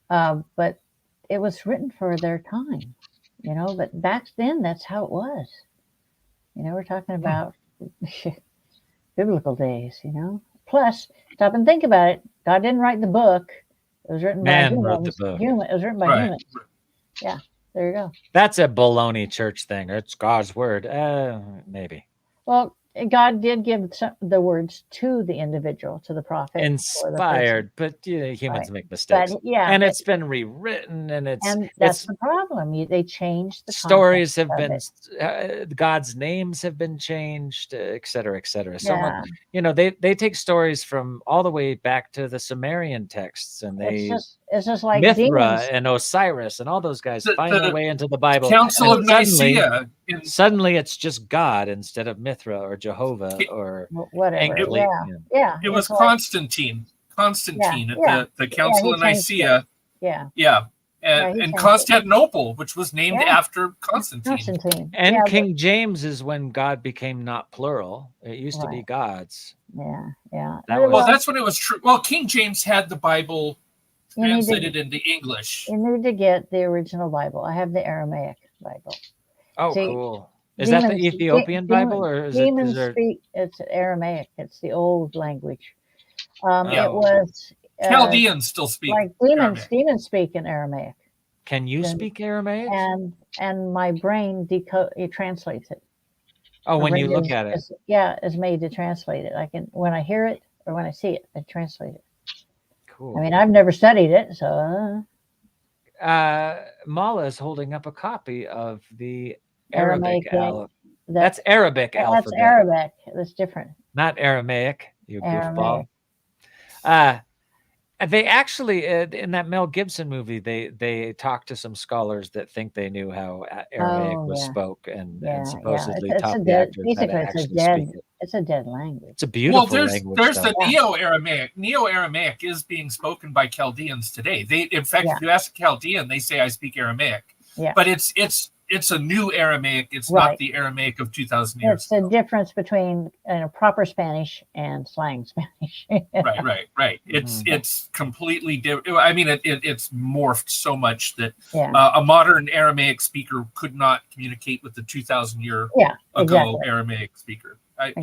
but it was written for their time, but back then that's how it was. We're talking about biblical days, Plus, stop and think about it. God didn't write the book. It was written by humans. Wrote the book. It was written by humans. Yeah, there you go. That's a baloney church thing. It's God's word. Maybe. Well, God did give the words to the individual, to the prophet. Inspired, but humans make mistakes. But, and it's been rewritten, and that's the problem. They changed the stories have been God's names have been changed, et cetera, et cetera. Yeah. Someone, they take stories from all the way back to the Sumerian texts, and it's just like Mithra demons. and Osiris and all those guys find their way into the Bible. Council of Nicaea. Suddenly, it's just God instead of Mithra or Jehovah or whatever. It was Constantine at the Council of Nicaea. And Constantinople, which was named after Constantine. And King James is when God became not plural. It used to be gods. Yeah. Well, that's when it was true. Well, King James had the Bible translated into English. You need to get the original Bible. I have the Aramaic Bible. Oh, cool. Is that the Ethiopian Bible, or is it? It's Aramaic. It's the old language. It was Chaldeans still speak. Like demons speak in Aramaic. Can you speak Aramaic? And my brain it translates it. Oh, when you look at it. It's made to translate it. I can, when I hear it or when I see it, I translate it. Cool. I mean, I've never studied it, so. Mala is holding up a copy of the Arabic alphabet. That's Arabic alphabet. That's Arabic. That's different. Not Aramaic, you Aramaic. goofball. They actually, in that Mel Gibson movie, they talked to some scholars that think they knew how Aramaic was spoke and supposedly taught the actors how to actually speak it. It's a dead language. It's a beautiful language. There's the Neo-Aramaic. Neo-Aramaic is being spoken by Chaldeans today. In fact, if you ask a Chaldean, they say, I speak Aramaic. Yeah. But it's a new Aramaic. It's not the Aramaic of 2,000 years ago. It's the difference between proper Spanish and slang Spanish. Right. It's completely different. I mean, it's morphed so much that a modern Aramaic speaker could not communicate with the 2,000-year ago Aramaic speaker. I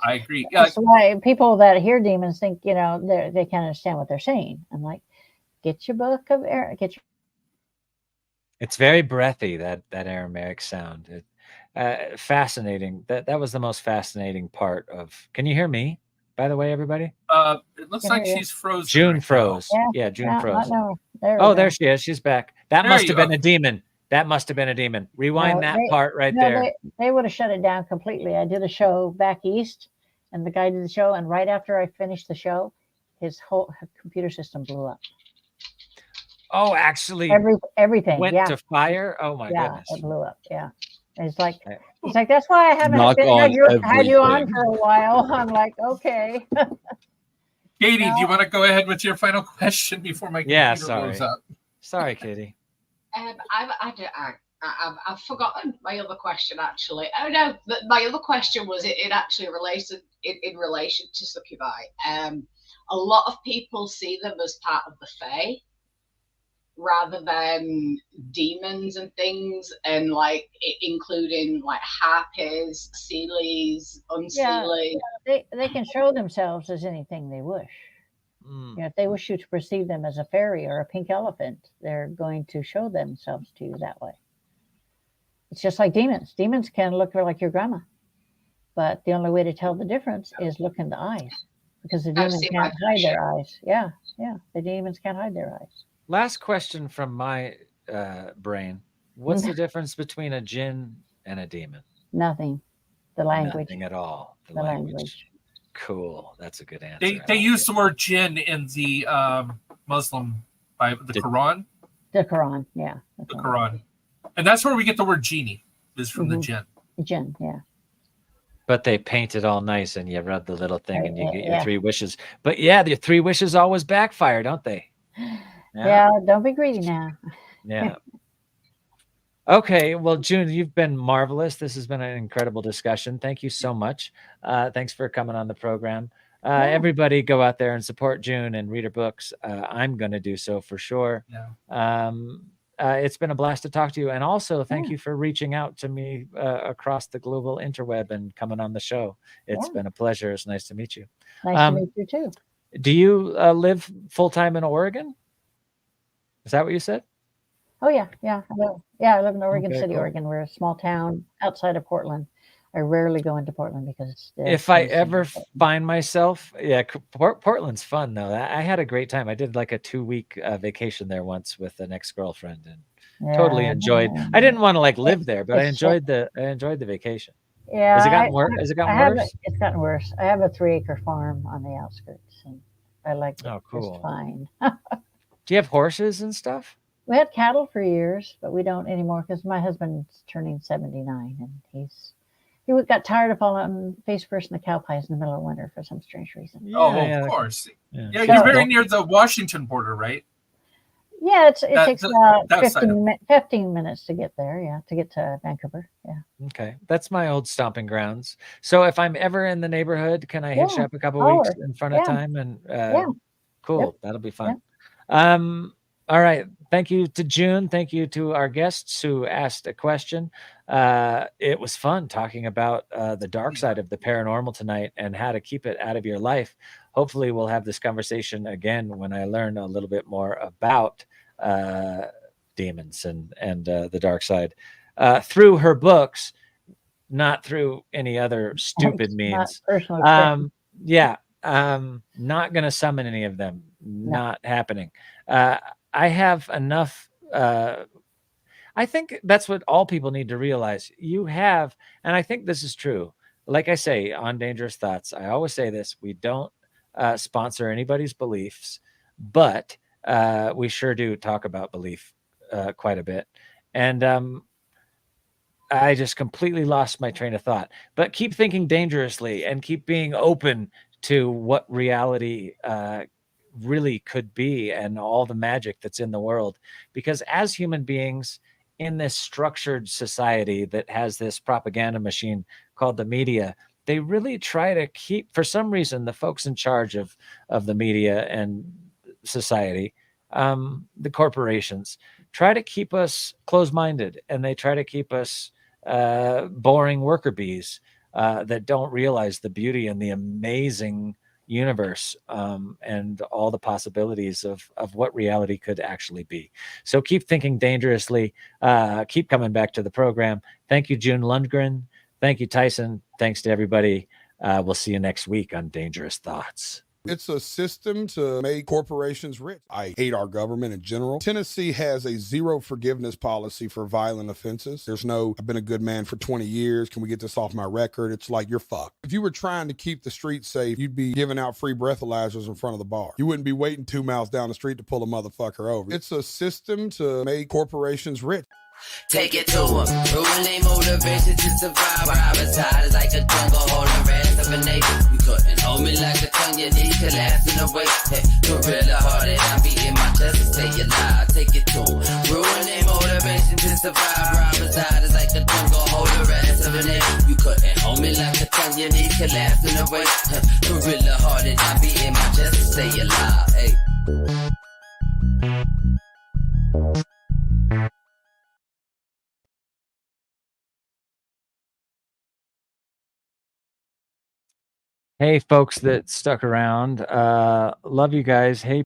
agree. That's why people that hear demons think, they can't understand what they're saying. I'm like, get your book of Arabic. It's very breathy, that Aramaic sound. Fascinating. That was the most fascinating part of. Can you hear me? By the way, everybody. It looks like she's frozen. June froze. Yeah, June froze. There she is. She's back. That must have been a demon. That must have been a demon. Rewind that part right there. They would have shut it down completely. I did a show back east, and the guy did the show, and right after I finished the show, his whole computer system blew up. Oh, actually, everything went to fire. Oh my goodness! It blew up. Yeah, it's like that's why I haven't had you on for a while. I'm like, okay. Katie, do you want to go ahead with your final question before my computer blows up? Sorry, Katie. I've forgotten my other question actually. Oh no, my other question was it actually related in relation to succubi. A lot of people see them as part of the Fae. rather than demons and things, and like including like harpies, sealies, unseelie. They can show themselves as anything they wish. You know, if they wish you to perceive them as a fairy or a pink elephant, they're going to show themselves to you that way. It's just like demons. Demons can look like your grandma, but the only way to tell the difference is look in the eyes, because the demons can't hide their eyes. Yeah, the demons can't hide their eyes. Last question from my brain. What's the difference between a jinn and a demon? Nothing. The language. Nothing at all. The language. Cool. That's a good answer. They use the word jinn in the Muslim Bible, the Quran. The Quran, yeah. The Quran. And that's where we get the word genie, is from the jinn. Jinn, yeah. But they paint it all nice, and you rub the little thing, and you get your 3 wishes. But yeah, the 3 wishes always backfire, don't they? Yeah, don't be greedy now. Yeah. Okay, well, June, you've been marvelous. This has been an incredible discussion. Thank you so much. Thanks for coming on the program. Everybody go out there and support June and read her books. I'm going to do so for sure. Yeah. It's been a blast to talk to you. And also, thank you for reaching out to me across the global interweb and coming on the show. It's been a pleasure. It's nice to meet you. Nice to meet you, too. Do you live full-time in Oregon? Is that what you said? Oh, yeah. I live in Oregon City, cool. Oregon. We're a small town outside of Portland. I rarely go into Portland because if I ever find myself, Portland's fun though. I had a great time. I did like a 2-week vacation there once with an ex-girlfriend and totally enjoyed. I didn't want to like live there, but I enjoyed the vacation. Yeah. Has it gotten worse? Has it gotten worse? It's gotten worse. I have a 3-acre farm on the outskirts, and I like it. Oh, cool. Just fine. Do you have horses and stuff? We had cattle for years, but we don't anymore because my husband's turning 79, and he got tired of falling face first in the cow pies in the middle of winter for some strange reason. Of course. Yeah, you're very near the Washington border, right? Yeah, it takes about 15 minutes to get there. Yeah, to get to Vancouver. Yeah. Okay, that's my old stomping grounds. So if I'm ever in the neighborhood, can I hitch up a couple weeks in front of time? And cool, that'll be fun. All right. Thank you to June. Thank you to our guests who asked a question. It was fun talking about the dark side of the paranormal tonight and how to keep it out of your life. Hopefully we'll have this conversation again when I learn a little bit more about demons and the dark side through her books, not through any other stupid means. Not going to summon any of them. Not happening. I have enough. I think that's what all people need to realize. You have, and I think this is true. Like I say on Dangerous Thoughts, I always say this: we don't sponsor anybody's beliefs, but we sure do talk about belief quite a bit. And I just completely lost my train of thought. But keep thinking dangerously and keep being open to what reality really could be and all the magic that's in the world. Because as human beings in this structured society that has this propaganda machine called the media, they really try to keep, for some reason, the folks in charge of the media and society, the corporations, try to keep us closed-minded, and they try to keep us boring worker bees that don't realize the beauty and the amazing universe and all the possibilities of what reality could actually be. So keep thinking dangerously. Keep coming back to the program. Thank you, June Lundgren. Thank you, Tyson. Thanks to everybody. We'll see you next week on Dangerous Thoughts. It's a system to make corporations rich. I hate our government in general. Tennessee has a 0 forgiveness policy for violent offenses. There's no, I've been a good man for 20 years. Can we get this off my record? It's like, you're fucked. If you were trying to keep the streets safe, you'd be giving out free breathalyzers in front of the bar. You wouldn't be waiting 2 miles down the street to pull a motherfucker over. It's a system to make corporations rich. Take it to them. Ruining motivation to survive. Private side is like a jungle holding rest of a nation. You couldn't hold me like a tongue, you need to last in the weight. Hey, gorilla hearted, I be in my chest to stay alive. Take it to them. Ruining motivation to survive. Private side is like a jungle holding rest of a nation. You couldn't hold me like a tongue, you need to last in the weight. Hey, gorilla hearted, I be in my chest to stay alive. Hey. Hey, folks that stuck around. Love you guys. Hey,